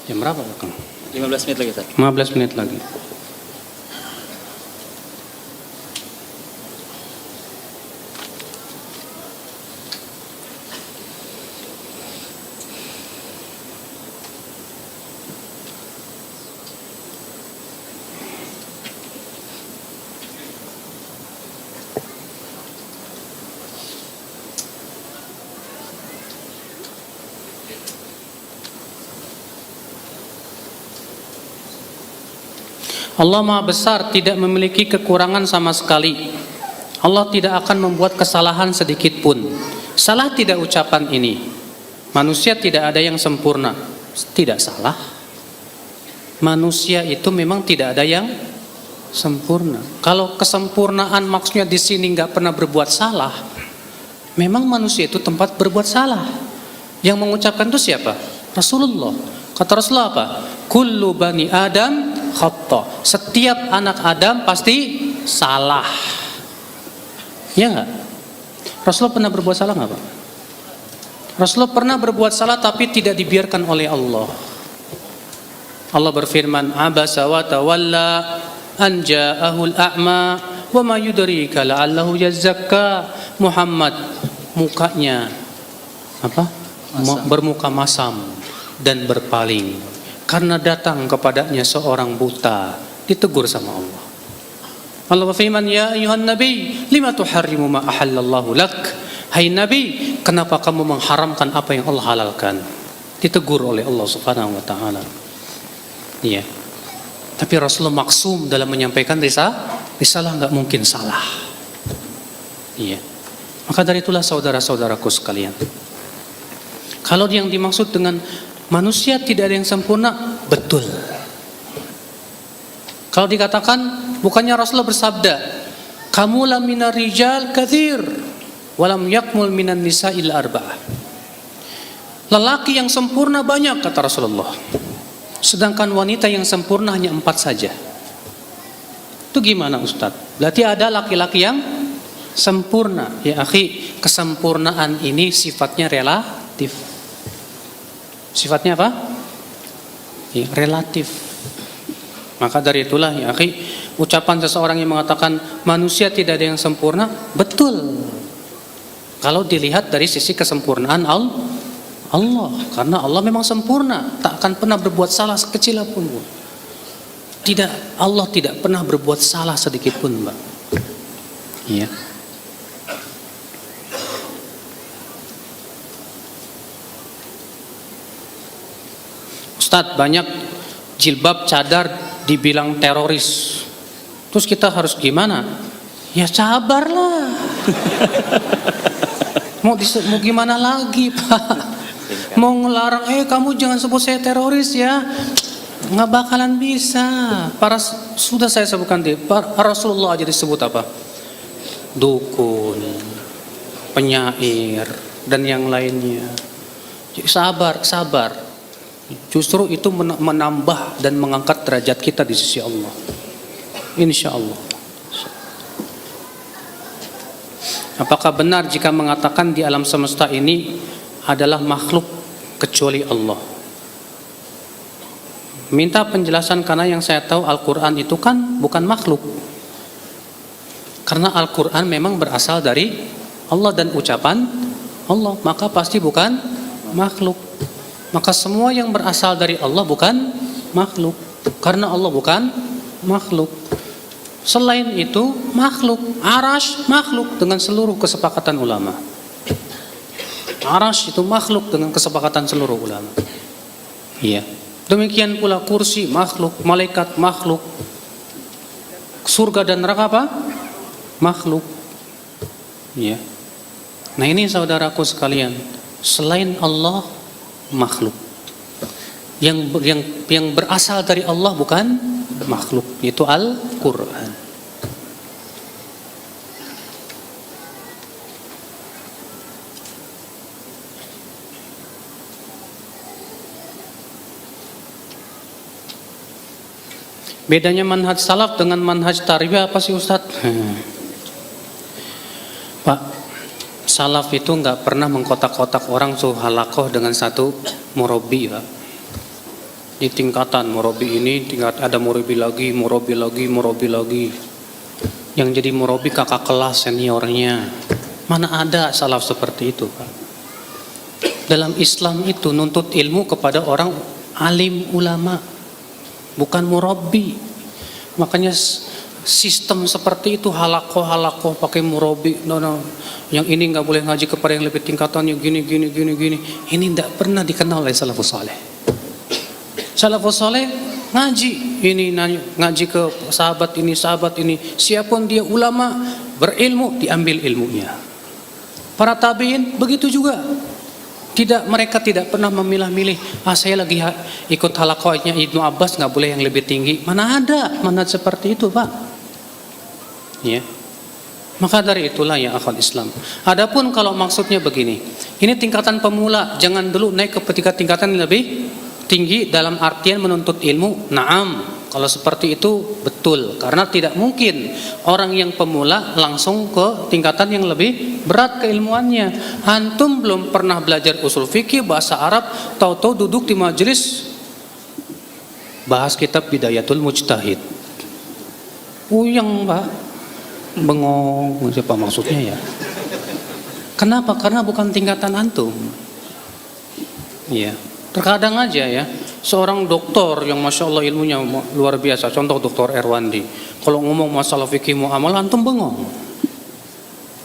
Speaker 2: Jam berapa, Kang?
Speaker 1: 15 menit lagi, Ustaz.
Speaker 2: 15 menit lagi. Allah Maha Besar, tidak memiliki kekurangan sama sekali. Allah tidak akan membuat kesalahan sedikit pun. Salah tidak ucapan ini? Manusia tidak ada yang sempurna. Tidak salah. Manusia itu memang tidak ada yang sempurna. Kalau kesempurnaan maksudnya di sini nggak pernah berbuat salah, memang manusia itu tempat berbuat salah. Yang mengucapkan itu siapa? Rasulullah. Kata Rasulullah apa? Kullu bani Adam khata. Setiap anak Adam pasti salah. Ya enggak? Rasulullah pernah berbuat salah enggak, Pak? Rasulullah pernah berbuat salah tapi tidak dibiarkan oleh Allah. Allah berfirman, "Abasa wa tawalla an ja'ahul a'ma wa ma yudrika la'allahu yazakka." Muhammad mukanya apa? Bermuka masam dan berpaling karena datang kepadanya seorang buta. Ditegur sama Allah. Allah berfirman, "Ya ayuhan nabi, lima tuharrimu ma ahallallahu lak?" Hai nabi, kenapa kamu mengharamkan apa yang Allah halalkan? Ditegur oleh Allah Subhanahu wa taala. Iya. Tapi Rasulullah maksum dalam menyampaikan risalah enggak mungkin salah. Iya. Maka dari itulah saudara-saudaraku sekalian, kalau yang dimaksud dengan manusia tidak ada yang sempurna, betul. Kalau dikatakan, bukannya Rasulullah bersabda, "Kamula minar rijal katsir, walam yakmul minan nisa'il arba'ah." Lelaki yang sempurna banyak, kata Rasulullah. Sedangkan wanita yang sempurna hanya 4 saja. Itu gimana, Ustaz? Berarti ada laki-laki yang sempurna. Ya akhi, kesempurnaan ini sifatnya relatif. Sifatnya apa? Ya, relatif. Maka dari itulah ya akhi, ucapan seseorang yang mengatakan manusia tidak ada yang sempurna, betul. Kalau dilihat dari sisi kesempurnaan Allah, karena Allah memang sempurna, tak akan pernah berbuat salah sekecil pun. Tidak, Allah tidak pernah berbuat salah sedikit pun, Mbak. Iya. Ustadz, banyak jilbab cadar dibilang teroris. Terus kita harus gimana? Ya sabarlah. Mau gimana lagi, Pak? Mau ngelarang, kamu jangan sebut saya teroris ya. Nggak bakalan bisa. Sudah saya sebutkan Rasulullah aja disebut apa? Dukun, penyair, dan yang lainnya. Sabar, sabar. Justru itu menambah dan mengangkat derajat kita di sisi Allah. Insya Allah. Apakah benar jika mengatakan di alam semesta ini adalah makhluk kecuali Allah? Minta penjelasan karena yang saya tahu Al-Quran itu kan bukan makhluk. Karena Al-Quran memang berasal dari Allah dan ucapan Allah, maka pasti bukan makhluk. Maka semua yang berasal dari Allah bukan makhluk, karena Allah bukan makhluk. Selain itu makhluk, Arasy makhluk dengan seluruh kesepakatan ulama. Arasy itu makhluk dengan kesepakatan seluruh ulama. Iya. Demikian pula kursi makhluk, malaikat makhluk, surga dan neraka apa? Makhluk. Iya. Nah ini saudaraku sekalian, selain Allah makhluk. Yang berasal dari Allah bukan makhluk, itu Al-Quran. Bedanya manhaj salaf dengan manhaj tarwiyah apa sih Ustadz? Pak, salaf itu nggak pernah mengkotak-kotak orang suh halakoh dengan satu murabi, Pak. Di tingkatan murabi ini, tingkat ada murabi lagi, murabi lagi, murabi lagi. Yang jadi murabi kakak kelas seniornya. Mana ada salaf seperti itu, Pak? Dalam Islam itu nuntut ilmu kepada orang alim ulama, bukan murabi. Makanya sistem seperti itu halakoh pakai murabi, no. Yang ini nggak boleh ngaji kepada yang lebih tingkatannya gini. Ini tidak pernah dikenal oleh salafus saleh. Salafus saleh ngaji ini ngaji ke sahabat ini. Siapapun dia ulama berilmu diambil ilmunya. Para tabiin begitu juga. Mereka tidak pernah memilah-milih. Saya lagi ikut halakohnya Ibnu Abbas, nggak boleh yang lebih tinggi. Mana ada manhaj seperti itu, Pak? Ya. Maka dari itulah ya akhwat Islam. Adapun kalau maksudnya begini, ini tingkatan pemula, jangan dulu naik ke tingkatan yang lebih tinggi dalam artian menuntut ilmu. Naam, kalau seperti itu betul, karena tidak mungkin orang yang pemula langsung ke tingkatan yang lebih berat keilmuannya. Antum belum pernah belajar usul fikih, bahasa Arab, tahu-tahu duduk di majelis bahas kitab Bidayatul Mujtahid. Uyang, Pak. Bengong, siapa maksudnya ya? Kenapa? Karena bukan tingkatan antum. Iya. Terkadang aja ya, seorang doktor yang masya Allah ilmunya luar biasa, contoh Dr. Erwandi, kalau ngomong masalah fikih muamalah antum bengong.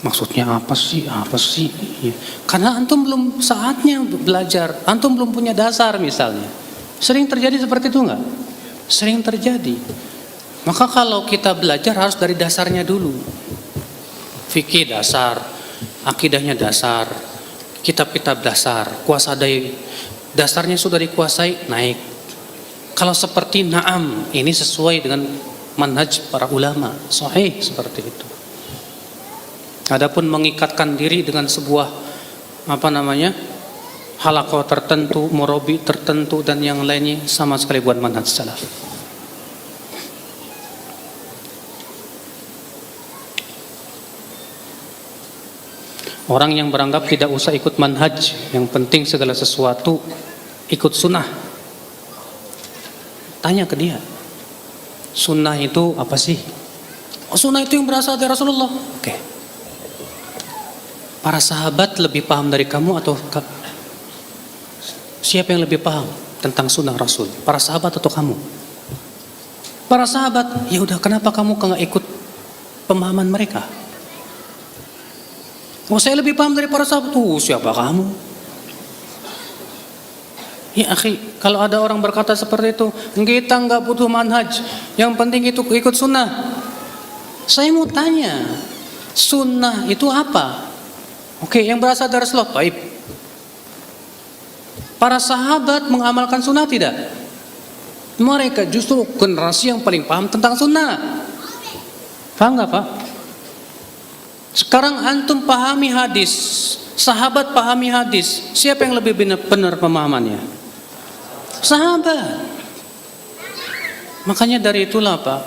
Speaker 2: Maksudnya apa sih? Ya. Karena antum belum saatnya belajar, antum belum punya dasar misalnya. Sering terjadi seperti itu enggak? Sering terjadi. Maka kalau kita belajar harus dari dasarnya dulu. Fikih dasar, akidahnya dasar, kitab-kitab dasar, kuasai dasarnya sudah dikuasai, naik. Kalau seperti na'am, ini sesuai dengan manhaj para ulama, sahih seperti itu. Adapun mengikatkan diri dengan sebuah halaqah tertentu, murabi tertentu dan yang lainnya sama sekali bukan manhaj salaf. Orang yang beranggap tidak usah ikut manhaj, yang penting segala sesuatu ikut sunnah. Tanya ke dia, sunnah itu apa sih? Oh, sunnah itu yang berasal dari Rasulullah. Oke. Para sahabat lebih paham dari kamu atau siapa yang lebih paham tentang sunnah Rasul? Para sahabat atau kamu? Para sahabat. Ya udah, kenapa kamu nggak ikut pemahaman mereka? Oh, saya lebih paham dari para sahabat. Siapa kamu? Ya akhi, kalau ada orang berkata seperti itu, kita nggak butuh manhaj, yang penting itu ikut sunnah. Saya mau tanya, sunnah itu apa? Oke, yang berasal dari Rasulullah. Baik. Para sahabat mengamalkan sunnah tidak? Mereka justru generasi yang paling paham tentang sunnah. Paham nggak, Pak? Sekarang antum pahami hadis, sahabat pahami hadis. Siapa yang lebih benar pemahamannya? Sahabat. Makanya dari itulah Pak,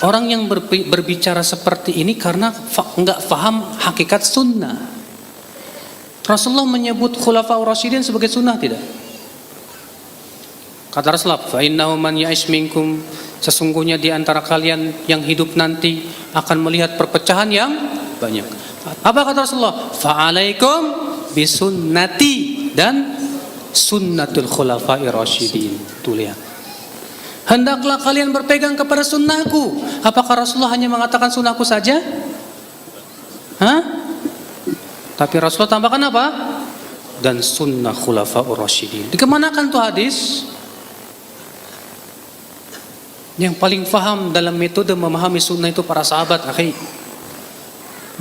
Speaker 2: orang yang berbicara seperti ini karena nggak paham hakikat sunnah. Rasulullah menyebut khulafaur rasyidin sebagai sunnah tidak? Kata Rasulullah, fa innahu man ya'ish minkum, sesungguhnya di antara kalian yang hidup nanti akan melihat perpecahan yang banyak. Apa kata Rasulullah? Fa'alaikum bisunnati dan sunnatul khulafair rasyidin. Tuh lihat. Hendaklah kalian berpegang kepada sunnahku. Apakah Rasulullah hanya mengatakan sunnahku saja? Hah? Tapi Rasulullah tambahkan apa? Dan sunnah khulafaur rasyidin. Dikemanakan tuh hadis? Yang paling faham dalam metode memahami sunnah itu para sahabat, akhi.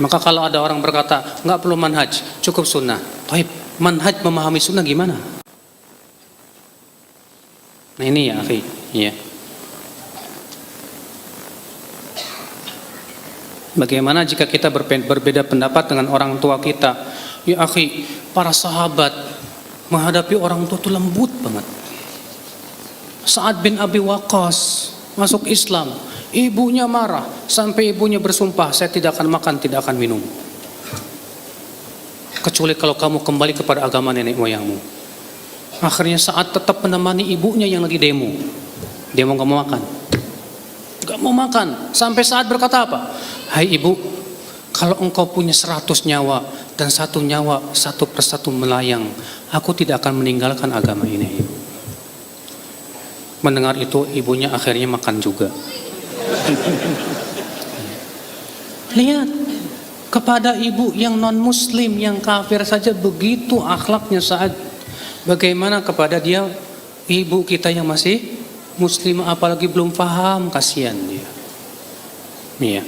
Speaker 2: Maka kalau ada orang berkata, enggak perlu manhaj, cukup sunnah. Taib, manhaj memahami sunnah gimana? Nah ini ya, akhi. Ya. Bagaimana jika kita berbeda pendapat dengan orang tua kita? Ya akhi, para sahabat menghadapi orang tua itu lembut banget. Sa'ad bin Abi Waqqas masuk Islam, ibunya marah sampai ibunya bersumpah, saya tidak akan makan, tidak akan minum kecuali kalau kamu kembali kepada agama nenek moyangmu. Akhirnya Sa'ad tetap menemani ibunya yang lagi demo. Dia mau gak mau makan sampai Sa'ad berkata apa? Hai ibu, kalau engkau punya 100 nyawa dan 1 nyawa satu persatu melayang, aku tidak akan meninggalkan agama ini. Mendengar itu ibunya akhirnya makan juga. Lihat, kepada ibu yang non muslim, yang kafir saja begitu akhlaknya Sa'ad. Bagaimana kepada dia, ibu kita yang masih muslim, apalagi belum paham, kasihan dia. Iya.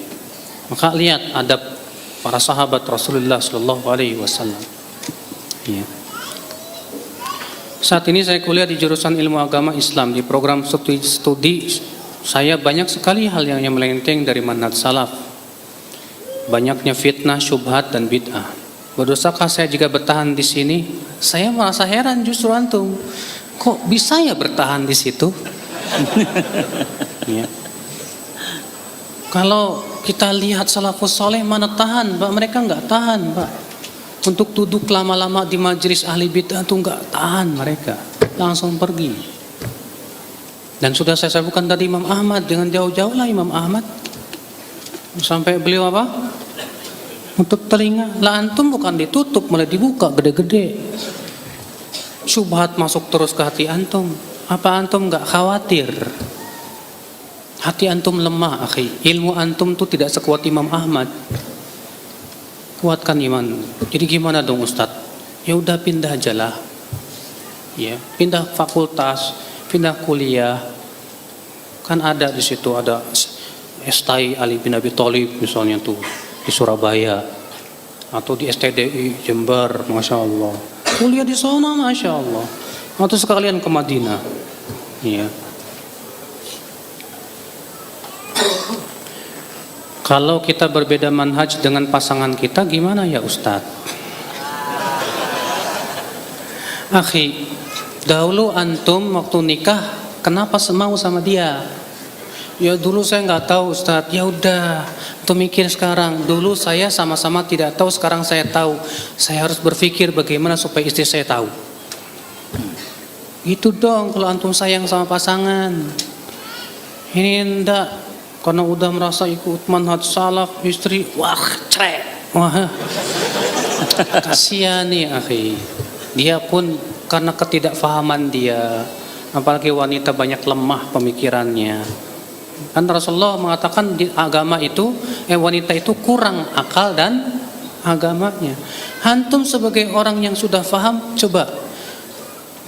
Speaker 2: Maka lihat adab para sahabat Rasulullah sallallahu alaihi wasallam. Iya. Saat ini saya kuliah di jurusan ilmu agama Islam. Di program studi saya banyak sekali hal yang melenceng dari manhaj salaf. Banyaknya fitnah, syubhat dan bid'ah. Berdosakah saya jika bertahan di sini? Saya merasa heran justru antum. Kok bisa ya bertahan di situ? Ya. Kalau kita lihat salafus soleh mana tahan, Pak? Mereka nggak tahan, Pak. Untuk duduk lama-lama di majelis ahli bid'ah itu nggak tahan mereka, langsung pergi. Dan sudah saya sebutkan tadi Imam Ahmad, dengan jauh-jauh lah Imam Ahmad. Sampai beliau apa? Untuk telinga, lah antum bukan ditutup malah dibuka gede-gede. Syubhat masuk terus ke hati antum. Apa antum nggak khawatir? Hati antum lemah, akhi. Ilmu antum tuh tidak sekuat Imam Ahmad. Kuatkan iman. Jadi gimana dong Ustadz? Ya udah pindah aja lah. Ya, pindah fakultas, pindah kuliah. Kan ada di situ ada STI Ali bin Abi Thalib misalnya tuh di Surabaya atau di STDI Jember, masya Allah. Kuliah di sana, masya Allah. Atau sekalian ke Madinah. Ya. Kalau kita berbeda manhaj dengan pasangan kita, gimana ya Ustadz? Akhi, dahulu antum waktu nikah, kenapa semau sama dia? Ya dulu saya nggak tahu Ustadz. Ya udah, antum mikir sekarang. Dulu saya sama-sama tidak tahu, sekarang saya tahu. Saya harus berpikir bagaimana supaya istri saya tahu. Itu dong kalau antum sayang sama pasangan. Ini enggak. Karena udah merasa ikut manhaj salaf, istri wah cerek, wah kasihan nih akhi. Dia pun karena ketidakfahaman dia, apalagi wanita banyak lemah pemikirannya. Kan Rasulullah mengatakan di agama itu, wanita itu kurang akal dan agamanya. Antum sebagai orang yang sudah faham, coba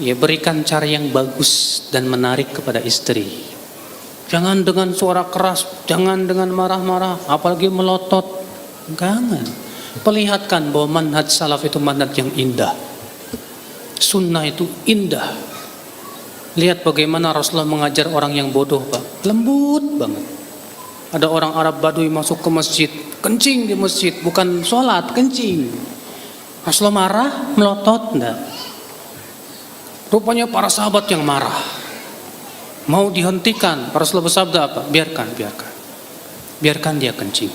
Speaker 2: ya berikan cara yang bagus dan menarik kepada istri. Jangan dengan suara keras, jangan dengan marah-marah, apalagi melotot. Jangan. Perlihatkan bahwa manhaj salaf itu manhaj yang indah. Sunnah itu indah. Lihat bagaimana Rasulullah mengajar orang yang bodoh, Pak. Lembut banget. Ada orang Arab Badui masuk ke masjid, kencing di masjid, bukan sholat, kencing. Rasulullah marah, melotot, enggak. Rupanya para sahabat yang marah, mau dihentikan. Rasulullah bersabda apa? Biarkan dia kencing.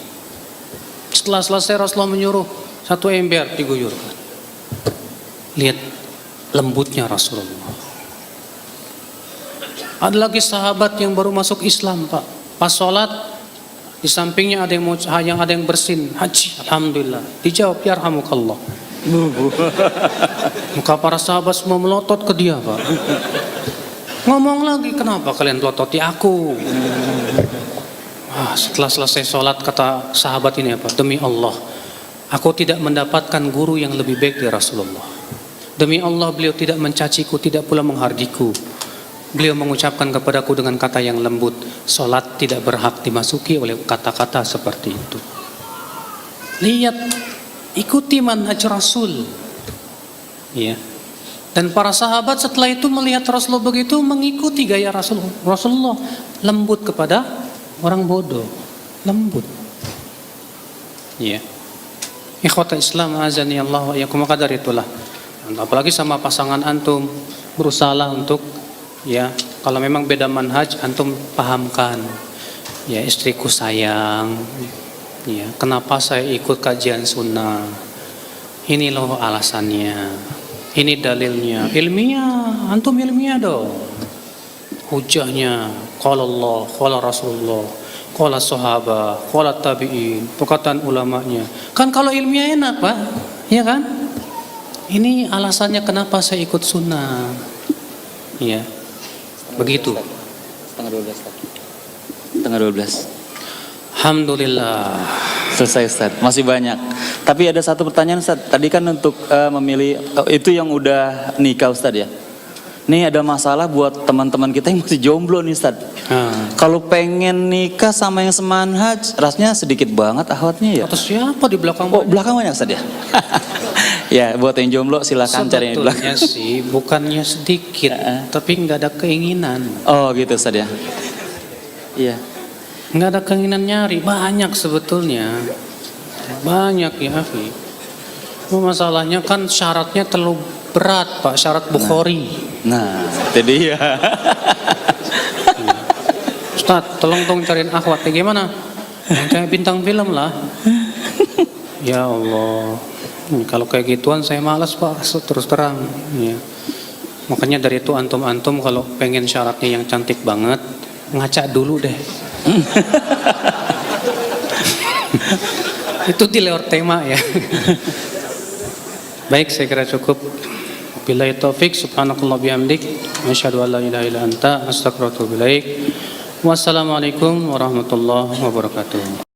Speaker 2: Setelah selesai Rasulullah menyuruh satu ember diguyurkan. Lihat lembutnya Rasulullah. Ada lagi sahabat yang baru masuk Islam, Pak. Pas sholat, di sampingnya ada yang bersin, haji, alhamdulillah. Dijawab, yarhamukallah. Muka para sahabat semua melotot ke dia, Pak. Ngomong lagi, kenapa kalian pelototi aku? Setelah selesai sholat, kata sahabat ini apa? Demi Allah, aku tidak mendapatkan guru yang lebih baik dari Rasulullah. Demi Allah, beliau tidak mencaciku, tidak pula menghardiku. Beliau mengucapkan kepadaku dengan kata yang lembut, sholat tidak berhak dimasuki oleh kata-kata seperti itu. Lihat, ikuti manhaj Rasul. Ya. Dan para sahabat setelah itu melihat Rasulullah begitu, mengikuti gaya Rasulullah. Rasulullah lembut kepada orang bodoh, lembut. Ya. Ikhwata Islam azani Allah wa iyyakum, maka dari itulah, apalagi sama pasangan antum, berusahalah untuk, ya, kalau memang beda manhaj, antum pahamkan. Ya, istriku sayang, ya, kenapa saya ikut kajian sunnah? Ini loh alasannya, ini dalilnya, ilmiah, antum ilmiah dong. Hujahnya, qala Allah, qala Rasulullah, qala sahabat, qala tabi'in, perkataan ulamanya. Kan kalau ilmiah enak, Pak, ya kan? Ini alasannya kenapa saya ikut sunnah. Ya. Begitu.
Speaker 1: Setengah 12.
Speaker 2: Alhamdulillah.
Speaker 1: Selesai Ustaz. Masih banyak. Tapi ada satu pertanyaan Ustaz. Tadi kan untuk memilih itu yang udah nikah Ustaz ya. Nih ada masalah buat teman-teman kita yang masih jomblo nih Ustaz. Kalau pengen nikah sama yang semanhaj, rasanya sedikit banget akhwatnya ya.
Speaker 2: Atau siapa di belakang?
Speaker 1: Oh, belakang banyak Ustaz ya. Ya, buat yang jomblo silakan cari yang di belakang.
Speaker 2: Sebetulnya sih bukannya sedikit, tapi nggak ada keinginan.
Speaker 1: Oh gitu Ustaz ya. Iya.
Speaker 2: Nggak ada keinginan nyari, banyak sebetulnya. Banyak ya Afi. Masalahnya kan syaratnya terlalu berat Pak, syarat Bukhari.
Speaker 1: Nah, jadi ya.
Speaker 2: Ustaz, tolong cariin akhwat, gimana? Yang kayak bintang film lah. Ya Allah, kalau kayak gituan saya malas Pak, terus terang. Ya. Makanya dari itu antum kalau pengen syaratnya yang cantik banget, ngaca dulu deh. Itu di luar tema ya. Baik, saya kira cukup. Billahi taufik, subhanakallah bihamdik, asyhadu an la ilaha illa anta, astaghfiruka wa atubu ilaik. Wassalamualaikum warahmatullahi wabarakatuh.